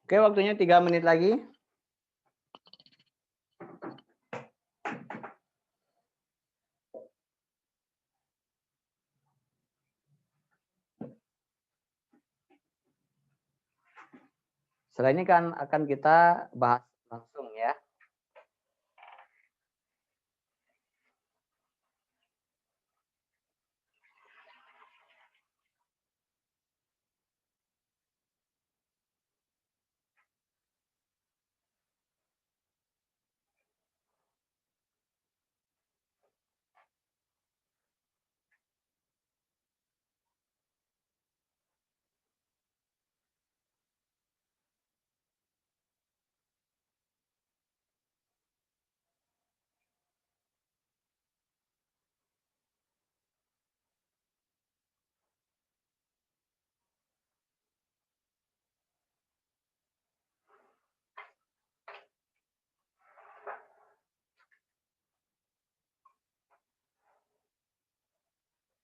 Oke, waktunya 3 menit lagi. Setelah ini kan akan kita bahas langsung ya.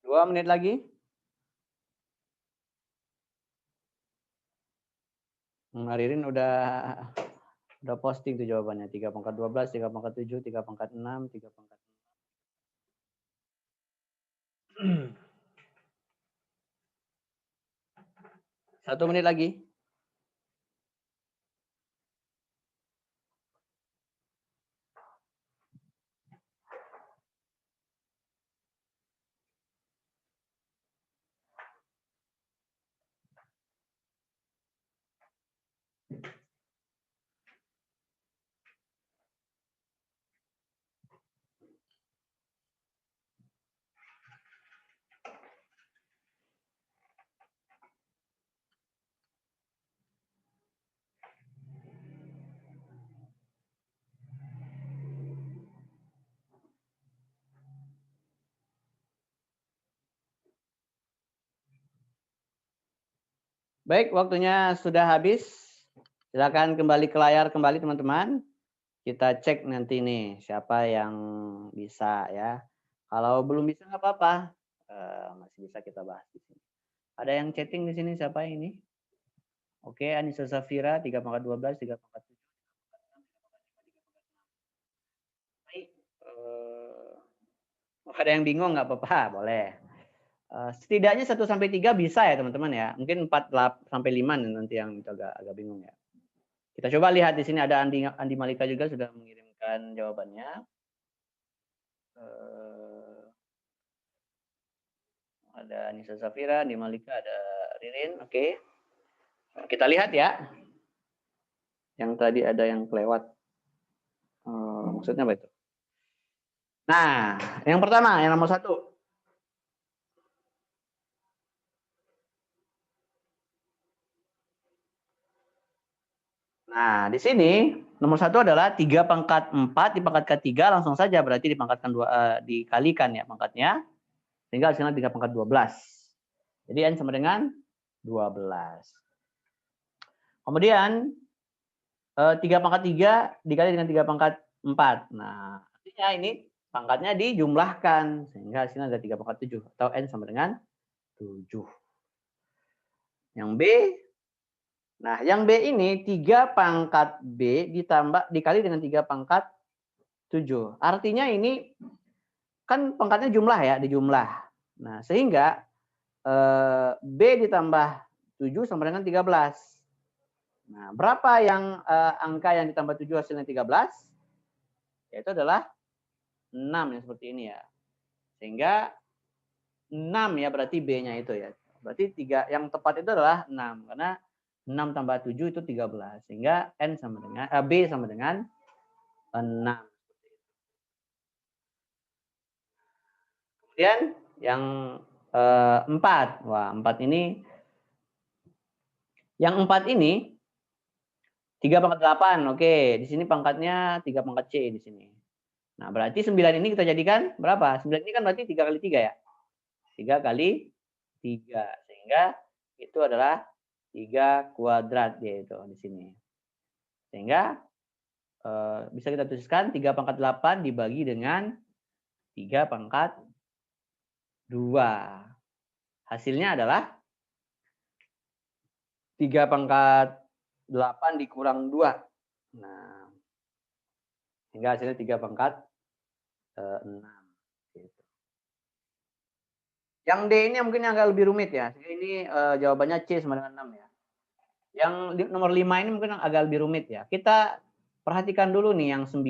Dua menit lagi. Ririn udah posting tuh jawabannya. 3/12, 3/7, 3/6, 3/6. Satu menit lagi. Baik, waktunya sudah habis. Silakan kembali ke layar kembali teman-teman. Kita cek nanti nih siapa yang bisa ya. Kalau belum bisa nggak apa-apa, masih bisa kita bahas di sini. Ada yang chatting di sini siapa ini? Oke, Anissa Safira 3/12, 3/7. Baik. Ada yang bingung nggak apa-apa, boleh. Setidaknya 1-3 bisa ya teman-teman ya. Mungkin 4-5 nanti yang agak bingung ya. Kita coba lihat di sini ada Andi Malika juga sudah mengirimkan jawabannya. Ada Anissa Safira, Andi Malika, ada Ririn. Oke. Kita lihat ya. Yang tadi ada yang kelewat. Maksudnya apa itu? Nah, yang pertama, yang nomor 1. Nah, di sini nomor 1 adalah 3/4 dipangkatkan 3 langsung saja berarti dipangkatkan 2 dikalikan ya pangkatnya. Sehingga hasilnya 3/12. Jadi N sama dengan 12. Kemudian 3/3 dikali dengan 3/4. Nah, artinya ini pangkatnya dijumlahkan sehingga hasilnya ada 3/7 atau N sama dengan 7. Yang B Nah, yang B ini 3 pangkat B dikali dengan 3 pangkat 7. Artinya ini kan pangkatnya jumlah ya, dijumlah. Nah, sehingga B ditambah 7 sama dengan 13. Nah, berapa yang angka yang ditambah 7 hasilnya 13? Yaitu adalah 6 yang seperti ini ya. Sehingga 6 ya berarti B-nya itu ya. Berarti 3 yang tepat itu adalah 6 karena 6 tambah 7 itu 13. Sehingga B sama dengan 6. Kemudian yang 4. Wah, 4 ini yang 4 ini 3 pangkat 8. Oke, di sini pangkatnya 3 pangkat C di sini. Nah, berarti 9 ini kita jadikan berapa? 9 ini kan berarti 3 kali 3 ya. 3 kali 3. Sehingga itu adalah 3 kuadrat yaitu di sini. Sehingga bisa kita tuliskan 3 pangkat 8 dibagi dengan 3 pangkat 2. Hasilnya adalah 3 pangkat 8 dikurang 2. Nah, sehingga hasilnya 3 pangkat 6. Gitu. Yang D ini mungkin agak lebih rumit ya. Ini jawabannya C sama dengan 6 ya. Yang nomor 5 ini mungkin agak lebih rumit ya. Kita perhatikan dulu nih yang 9.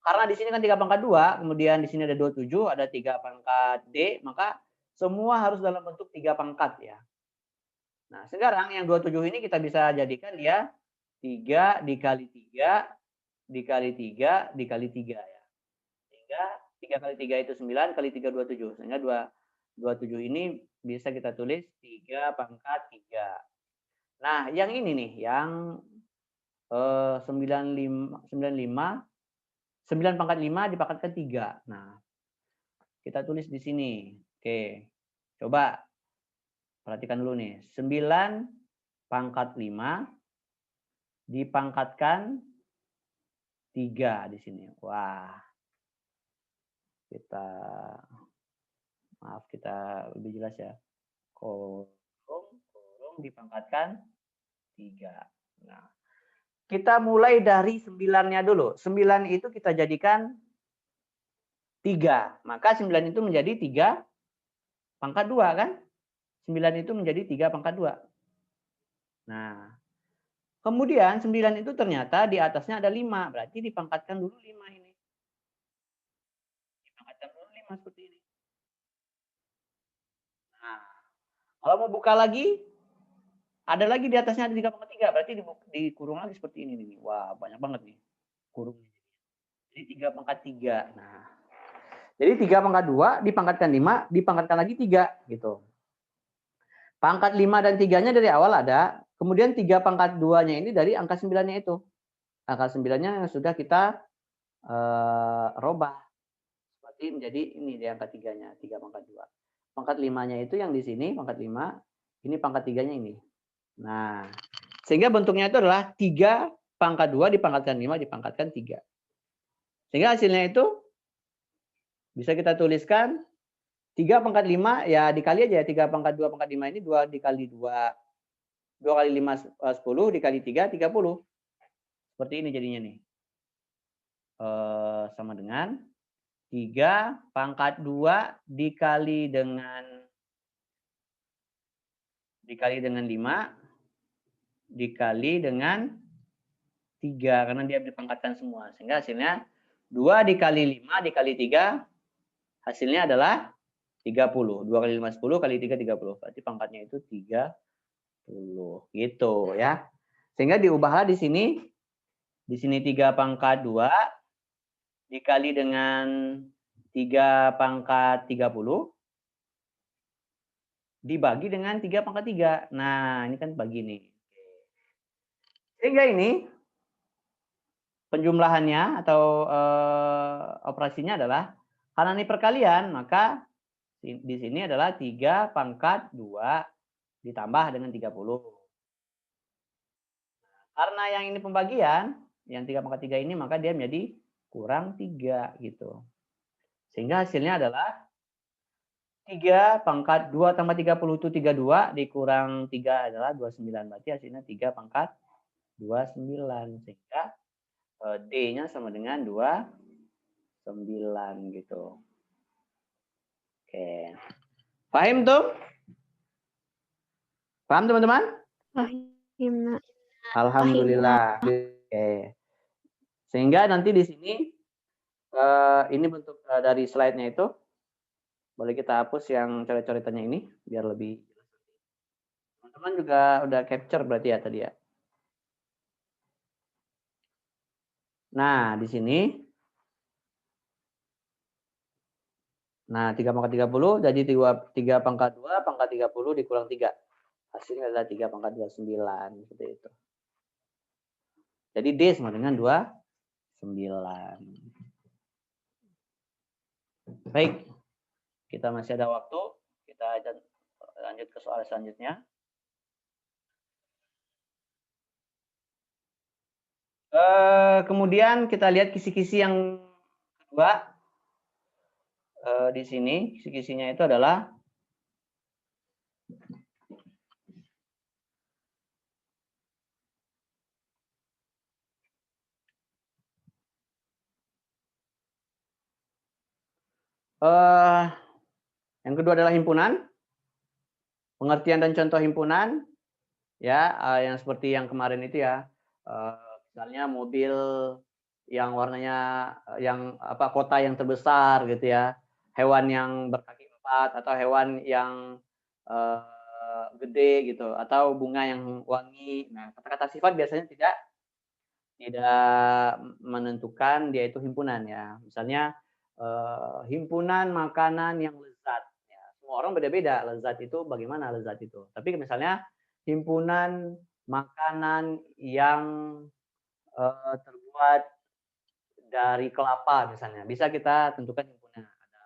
Karena di sini kan 3 pangkat 2, kemudian di sini ada 27, ada 3 pangkat D, maka semua harus dalam bentuk 3 pangkat ya. Nah, sekarang yang 27 ini kita bisa jadikan dia 3 dikali 3 dikali 3 dikali 3 ya. Sehingga 3 kali 3 itu 9, kali 3 27. Sehingga 27 ini bisa kita tulis 3 pangkat 3. Nah, yang ini nih, yang 9 pangkat 5 dipangkatkan 3. Nah, kita tulis di sini. Oke, coba perhatikan dulu nih. 9 pangkat 5 dipangkatkan 3 di sini. Wah, kita lebih jelas ya. Kurung dipangkatkan 3. Nah, kita mulai dari 9-nya dulu. 9 itu kita jadikan 3. Maka 9 itu menjadi 3 pangkat 2 kan? 9 itu menjadi 3 pangkat 2. Nah, kemudian 9 itu ternyata di atasnya ada 5. Berarti dipangkatkan dulu 5 ini. Dipangkatkan dulu 5 seperti ini. Nah, kalau mau buka lagi, ada lagi di atasnya ada 3 pangkat 3. Berarti dikurung lagi seperti ini nih. Wah, banyak banget nih kurungnya. Jadi 3 pangkat 3. Nah, jadi 3 pangkat 2 dipangkatkan 5, dipangkatkan lagi 3 gitu. Pangkat 5 dan 3-nya dari awal ada, kemudian 3 pangkat 2-nya ini dari angka 9-nya itu. Angka 9-nya yang sudah kita robah. Seperti menjadi ini di angka 3-nya, 3 pangkat 2. Pangkat 5-nya itu yang di sini, pangkat 5, ini pangkat 3-nya ini. Nah, sehingga bentuknya itu adalah 3 pangkat 2 dipangkatkan 5 dipangkatkan 3. Sehingga hasilnya itu bisa kita tuliskan 3 pangkat 5 ya dikali aja ya. 3 pangkat 2 pangkat 5 ini 2 dikali 2. 2 kali 5 10 dikali 3 30. Seperti ini jadinya nih. Sama dengan 3 pangkat 2 dikali dengan 5 dikali dengan 3 karena dia dipangkatkan semua. Sehingga hasilnya 2 dikali 5 dikali 3 hasilnya adalah 30. 2 kali 5 10 kali 3 30. Berarti pangkatnya itu 30. Gitu ya. Sehingga diubahlah di sini. Di sini 3 pangkat 2 dikali dengan 3 pangkat 30 dibagi dengan 3 pangkat 3. Nah, ini kan bagi nih. Sehingga ini penjumlahannya atau operasinya adalah karena ini perkalian, maka di sini adalah 3 pangkat 2 ditambah dengan 30. Karena yang ini pembagian, yang 3 pangkat 3 ini, maka dia menjadi kurang 3 gitu. Sehingga hasilnya adalah 3 pangkat 2 tambah 30 itu 32, dikurang 3 adalah 29. Berarti hasilnya 3 pangkat 29. Sehingga D-nya sama dengan 29 gitu. Oke. Paham tuh? Paham teman-teman? Pahim, Nak. Alhamdulillah. Oke. Sehingga nanti di sini ini bentuk dari slide-nya itu. Boleh kita hapus yang coret-coretannya ini biar lebih jelas. Teman-teman juga udah capture berarti ya tadi ya. Nah, di sini. Nah, 3 pangkat 30 jadi 3 pangkat 2 pangkat 30 dikurang 3. Hasilnya adalah 3 pangkat 29. Seperti itu. Jadi D sama dengan 29. Baik. Kita masih ada waktu. Kita lanjut ke soal selanjutnya. Kemudian kita lihat kisi-kisi yang kedua. Di sini kisi-kisinya itu adalah yang kedua adalah himpunan, pengertian dan contoh himpunan, ya, yang seperti yang kemarin itu ya, misalnya mobil yang warnanya yang kota yang terbesar gitu ya, hewan yang berkaki 4 atau hewan yang gede gitu, atau bunga yang wangi. Nah, kata-kata sifat biasanya tidak menentukan dia itu himpunan ya. Misalnya himpunan makanan yang lezat. Ya, semua orang beda-beda lezat itu bagaimana lezat itu. Tapi misalnya himpunan makanan yang terbuat dari kelapa misalnya, bisa kita tentukan himpunan. Ada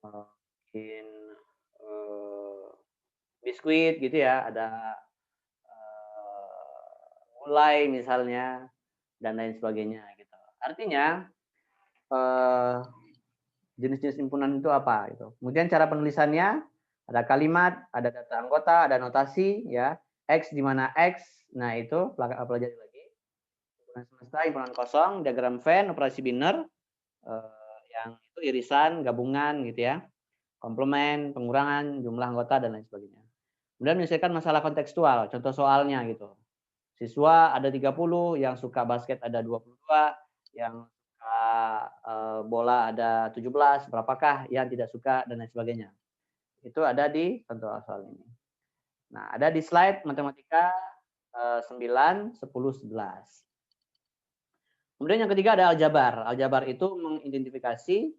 mungkin biskuit gitu ya, ada gulai misalnya dan lain sebagainya gitu. Artinya jenis-jenis himpunan itu apa gitu. Kemudian cara penulisannya ada kalimat, ada data anggota, ada notasi ya. X di mana X. Nah, itu pelajari lagi. Himpunan semesta, himpunan kosong, diagram Venn, operasi Wiener, yang itu irisan, gabungan gitu ya. Komplement, pengurangan jumlah anggota dan lain sebagainya. Kemudian menyelesaikan masalah kontekstual, contoh soalnya gitu. Siswa ada 30, yang suka basket ada 22, yang bola ada 17, berapakah yang tidak suka dan lain sebagainya. Itu ada di contoh soal ini. Nah, ada di slide matematika 9, 10, 11. Kemudian yang ketiga ada aljabar. Aljabar itu mengidentifikasi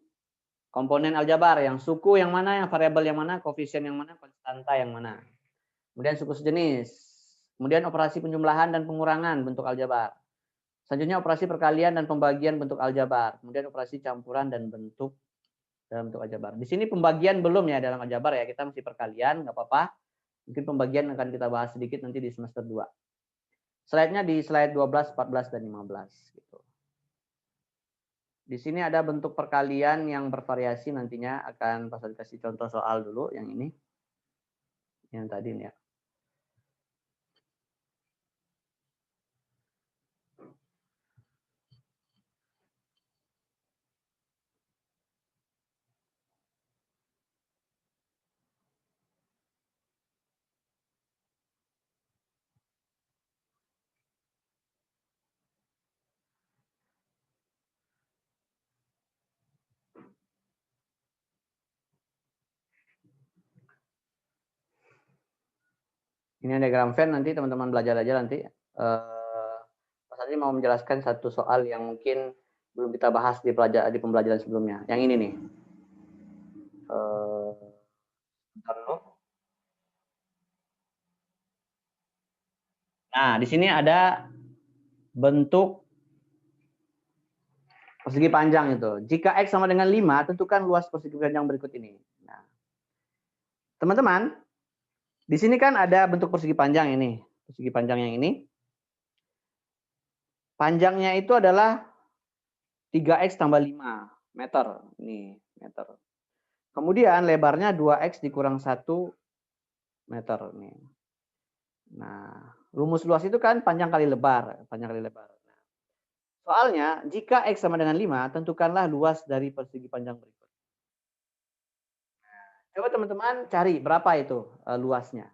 komponen aljabar, yang suku yang mana, yang variabel yang mana, koefisien yang mana, konstanta yang mana. Kemudian suku sejenis. Kemudian operasi penjumlahan dan pengurangan bentuk aljabar. Selanjutnya operasi perkalian dan pembagian bentuk aljabar. Kemudian operasi campuran dan bentuk dalam bentuk aljabar. Di sini pembagian belum ya dalam aljabar ya. Kita masih perkalian, nggak apa-apa. Mungkin pembagian akan kita bahas sedikit nanti di semester 2. Slide-nya di slide 12, 14, dan 15. Gitu. Di sini ada bentuk perkalian yang bervariasi nantinya. Akan pas kasih contoh soal dulu yang ini. Yang tadi nih ya. Ini diagram Venn, nanti teman-teman belajar aja nanti. Mas Adri mau menjelaskan satu soal yang mungkin belum kita bahas di pembelajaran sebelumnya. Yang ini nih. Nah, di sini ada bentuk persegi panjang itu. Jika X sama dengan 5, tentukan luas persegi panjang berikut ini. Nah, teman-teman, di sini kan ada bentuk persegi panjang ini. Persegi panjang yang ini. Panjangnya itu adalah 3X tambah 5 meter. Ini meter. Kemudian lebarnya 2X dikurang 1 meter. Nih. Nah, rumus luas itu kan panjang kali lebar. Panjang kali lebar. Nah, soalnya, jika X sama dengan 5, tentukanlah luas dari persegi panjang berikut. Coba teman-teman cari berapa itu luasnya.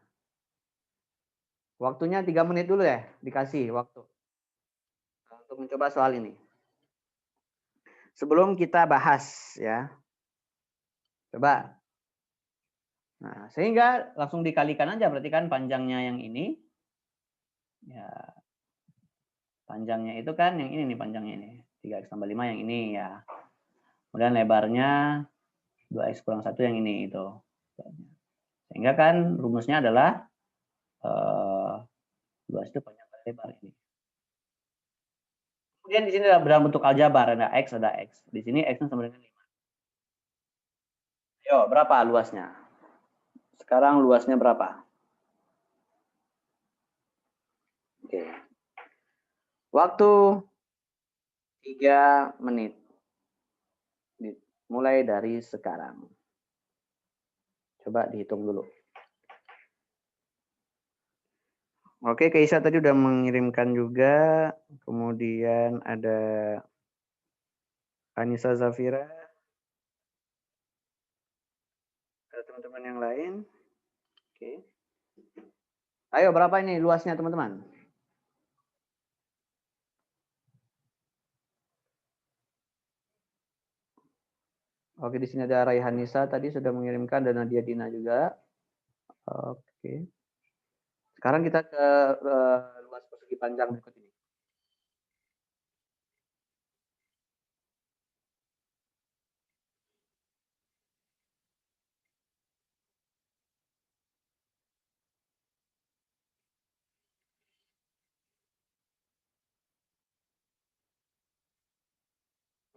Waktunya 3 menit dulu ya, dikasih waktu. Untuk mencoba soal ini. Sebelum kita bahas ya. Coba. Nah, sehingga langsung dikalikan aja, berarti kan panjangnya yang ini. Ya. Panjangnya itu kan yang ini nih, panjangnya ini. 3X tambah 5 yang ini ya. Kemudian lebarnya 2X kurang 1 yang ini itu. Sehingga kan rumusnya adalah luas itu panjang kali lebar ini. Kemudian di sini dalam bentuk aljabar, ada X, ada X. Di sini X sama dengan 5. Yo, berapa luasnya? Sekarang luasnya berapa? Oke. Waktu 3 menit. Mulai dari sekarang. Coba dihitung dulu. Oke, Keisha tadi udah mengirimkan juga. Kemudian ada Anissa Zafira. Ada teman-teman yang lain. Oke. Ayo, berapa ini luasnya teman-teman? Oke, di sini ada Raihanisa tadi sudah mengirimkan dan Nadia Dina juga. Oke. Sekarang kita ke luas persegi panjang berikut ini.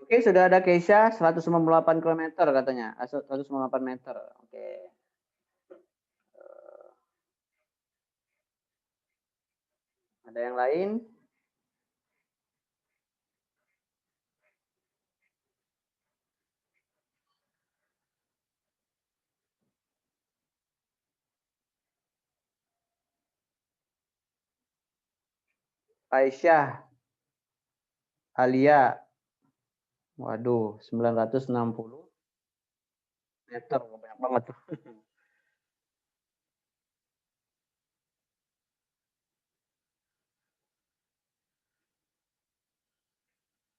Oke, sudah ada Keisha 198 km katanya. 198 meter. Oke. Ada yang lain? Aisyah, Alia. Waduh, 960 meter. Banyak banget tuh.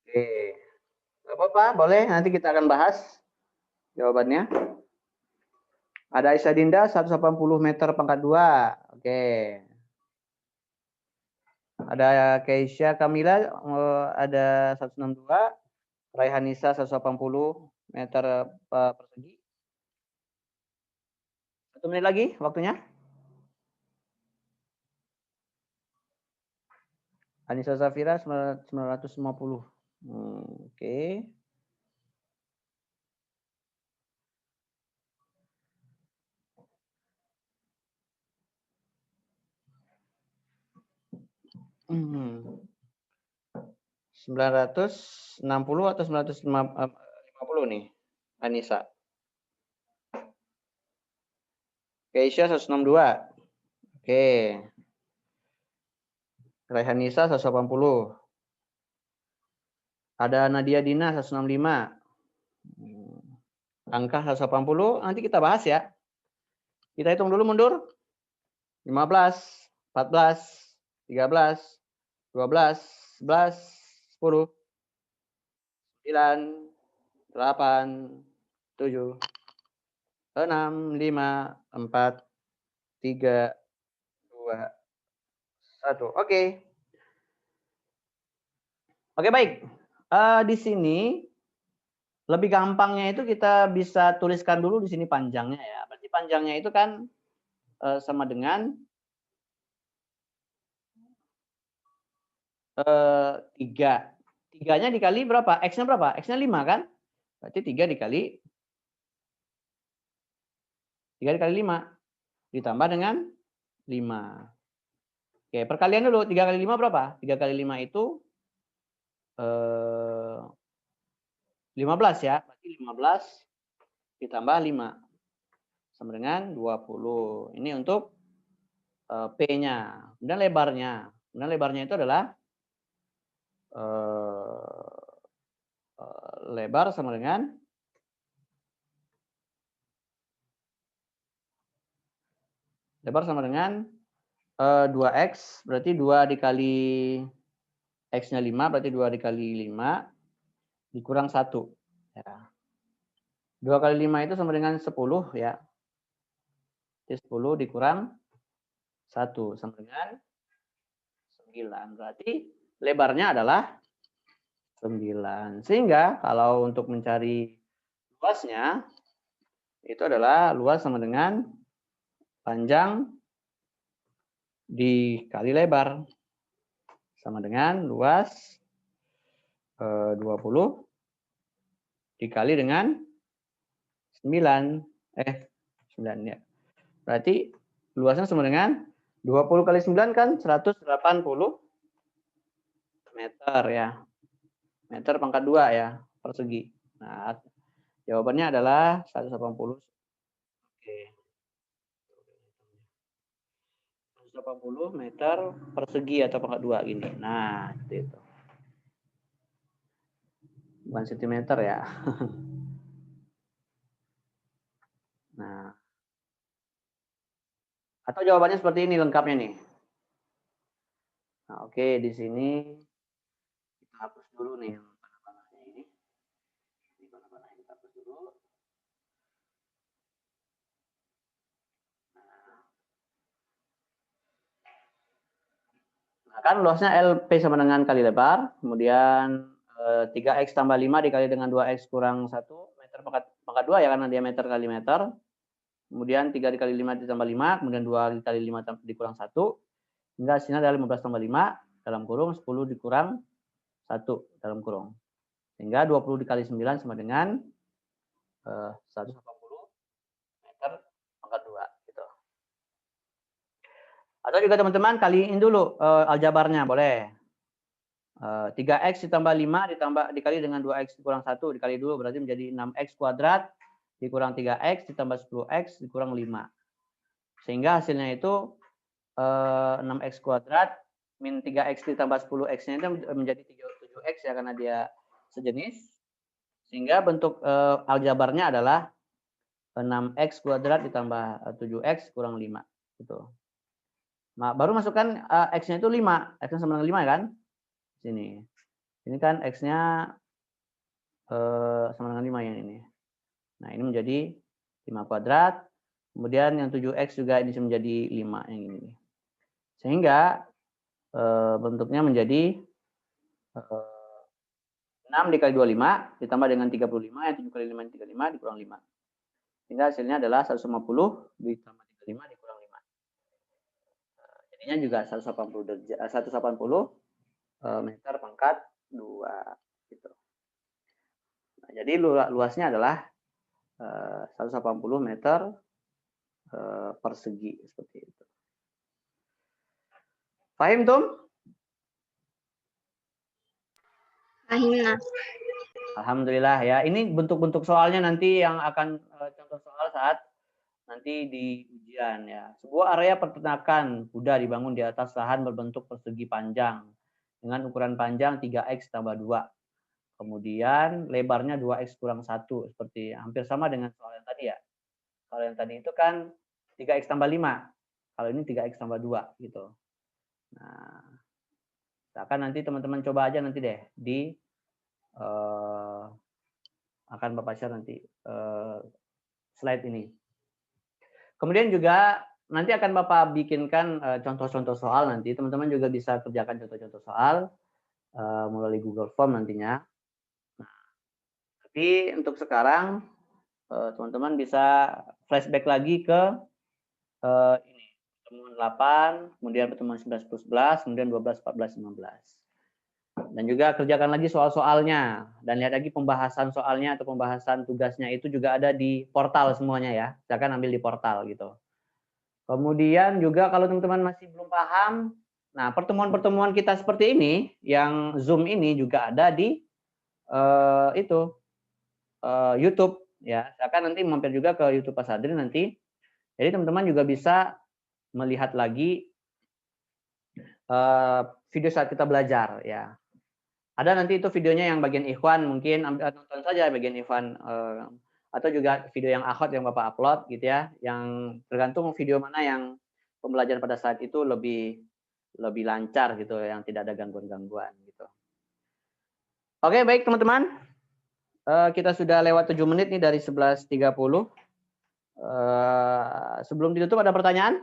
Oke. Gak apa-apa, boleh. Nanti kita akan bahas jawabannya. Ada Aisyah Dinda, 180 meter pangkat 2. Oke. Ada Keisha Kamila, ada 162. Raihanisa 180 meter persegi. 1 menit lagi waktunya. Anissa Zafira 950. Oke. Hmm. 960 atau 950 nih, Anissa. Keisha 162. Oke. Raihanisa 180. Ada Nadia Dina 165. Angka 180 nanti kita bahas ya. Kita hitung dulu mundur. 15, 14, 13, 12, 11, 10, 9, 8, 7, 6, 5, 4, 3, 2, 1. Oke. Oke, baik. Di sini lebih gampangnya itu kita bisa tuliskan dulu di sini panjangnya ya. Berarti panjangnya itu kan sama dengan 3. 3-nya dikali berapa? X-nya berapa? X-nya 5 kan? Berarti 3 dikali 5 ditambah dengan 5. Oke, perkalian dulu. 3 kali 5 berapa? 3 kali 5 itu 15 ya. Berarti 15 ditambah 5 sama dengan 20. Ini untuk P-nya. Kemudian lebarnya. Kemudian lebarnya itu adalah lebar sama dengan 2x, berarti 2 dikali x-nya 5, berarti 2 dikali 5 dikurang 1. Ya. 2 kali 5 itu sama dengan 10 ya. Jadi 10 dikurang 1 sama dengan 9. Berarti lebarnya adalah 9. Sehingga kalau untuk mencari luasnya, itu adalah luas sama dengan panjang dikali lebar. Sama dengan luas 20 dikali dengan 9. 9 ya. Berarti luasnya sama dengan 20 kali 9 kan 180 meter ya. Meter pangkat 2 ya, persegi. Nah, jawabannya adalah 180. Oke. 180 meter persegi atau pangkat 2 gini. Nah, seperti itu. Bukan sentimeter ya. Nah. Atau jawabannya seperti ini lengkapnya nih. Nah, oke, di sini kita hapus dulu nih panah-panahnya ini. Ini panah-panahnya kita hapus dulu. Nah, kan luasnya LP sama dengan kali lebar, kemudian 3x tambah 5 dikali dengan 2x kurang 1 meter pangkat 2 ya, karena diameter kali meter. Kemudian 3 dikali 5 ditambah 5, kemudian 2 dikali 5 dikurang 1, hingga hasilnya adalah 15 tambah 5, dalam kurung 10 dikurang 1, dalam kurung. Sehingga 20 dikali 9 sama dengan 180 meter pangkat 2. Gitu. Atau juga teman-teman kaliin dulu aljabarnya, boleh. 3x ditambah 5 dikali dengan 2x dikurang 1, dikali dulu, berarti menjadi 6x kuadrat dikurang 3x ditambah 10x dikurang 5. Sehingga hasilnya itu 6x kuadrat min 3x ditambah 10x-nya itu menjadi 7x ya, karena dia sejenis. Sehingga bentuk aljabarnya adalah 6x kuadrat ditambah 7x kurang 5. Gitu. Nah, baru masukkan x-nya itu 5. X-nya sama dengan 5 kan? Sini. Ini kan x-nya sama dengan 5 yang ini. Nah, ini menjadi 5 kuadrat. Kemudian yang 7x juga ini menjadi 5 yang ini. Sehingga bentuknya menjadi 6 dikali 25 ditambah dengan 35, yang 7 kali 5 35 dikurang 5. Sehingga hasilnya adalah 150 ditambah 35 dikurang 5. Jadinya juga 180 meter pangkat 2. Gitu. Nah, jadi luasnya adalah 180 meter persegi seperti itu. Paham, Tum? Paham. Alhamdulillah ya. Ini bentuk-bentuk soalnya nanti yang akan contoh soal saat nanti di ujian ya. Sebuah area peternakan kuda dibangun di atas lahan berbentuk persegi panjang dengan ukuran panjang 3x tambah 2. Kemudian lebarnya 2x kurang 1, seperti hampir sama dengan soal yang tadi ya. Kalau yang tadi itu kan 3x tambah 5. Kalau ini 3x tambah 2 gitu. Nah, akan nanti teman-teman coba aja nanti deh di akan Bapak share nanti slide ini. Kemudian juga nanti akan Bapak bikinkan contoh-contoh soal nanti. Teman-teman juga bisa kerjakan contoh-contoh soal melalui Google Form nantinya. Nah, tapi untuk sekarang teman-teman bisa flashback lagi ke ini pertemuan 8, kemudian pertemuan 11 plus 11, kemudian 12, 14, 15. Dan juga kerjakan lagi soal-soalnya. Dan lihat lagi pembahasan soalnya atau pembahasan tugasnya itu juga ada di portal semuanya ya. Silakan ambil di portal gitu. Kemudian juga kalau teman-teman masih belum paham, nah pertemuan-pertemuan kita seperti ini, yang Zoom ini juga ada di YouTube. ya. Silakan nanti mampir juga ke YouTube Pak Sadri nanti. Jadi teman-teman juga bisa melihat lagi video saat kita belajar ya. Ada nanti itu videonya yang bagian ikhwan, mungkin nonton saja bagian ikhwan, atau juga video yang akhwat yang Bapak upload gitu ya, yang tergantung video mana yang pembelajaran pada saat itu lebih lancar gitu, yang tidak ada gangguan-gangguan gitu. Oke, baik teman-teman. Kita sudah lewat 7 menit nih dari 11.30. Sebelum ditutup ada pertanyaan?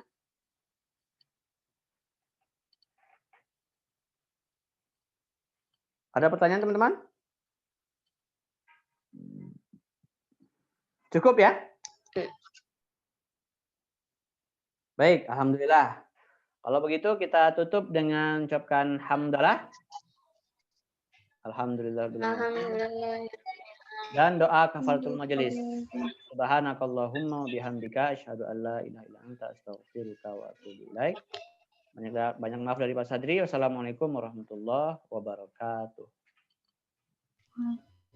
Ada pertanyaan teman-teman? Cukup ya? Baik, alhamdulillah. Kalau begitu kita tutup dengan ucapkan hamdalah. Alhamdulillah. Alhamdulillah. Dan doa kafaratul majelis. Subhanakallahumma bihamdika asyhadu an la ilaha illa anta astaghfiruka wa atubu ilaik. Banyak maaf dari Pak Sadri. Wassalamualaikum warahmatullahi wabarakatuh.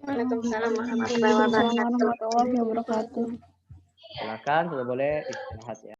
Waalaikumsalam warahmatullahi wabarakatuh. Warahmatullahi wabarakatuh. Silakan, sudah boleh istirahat ya.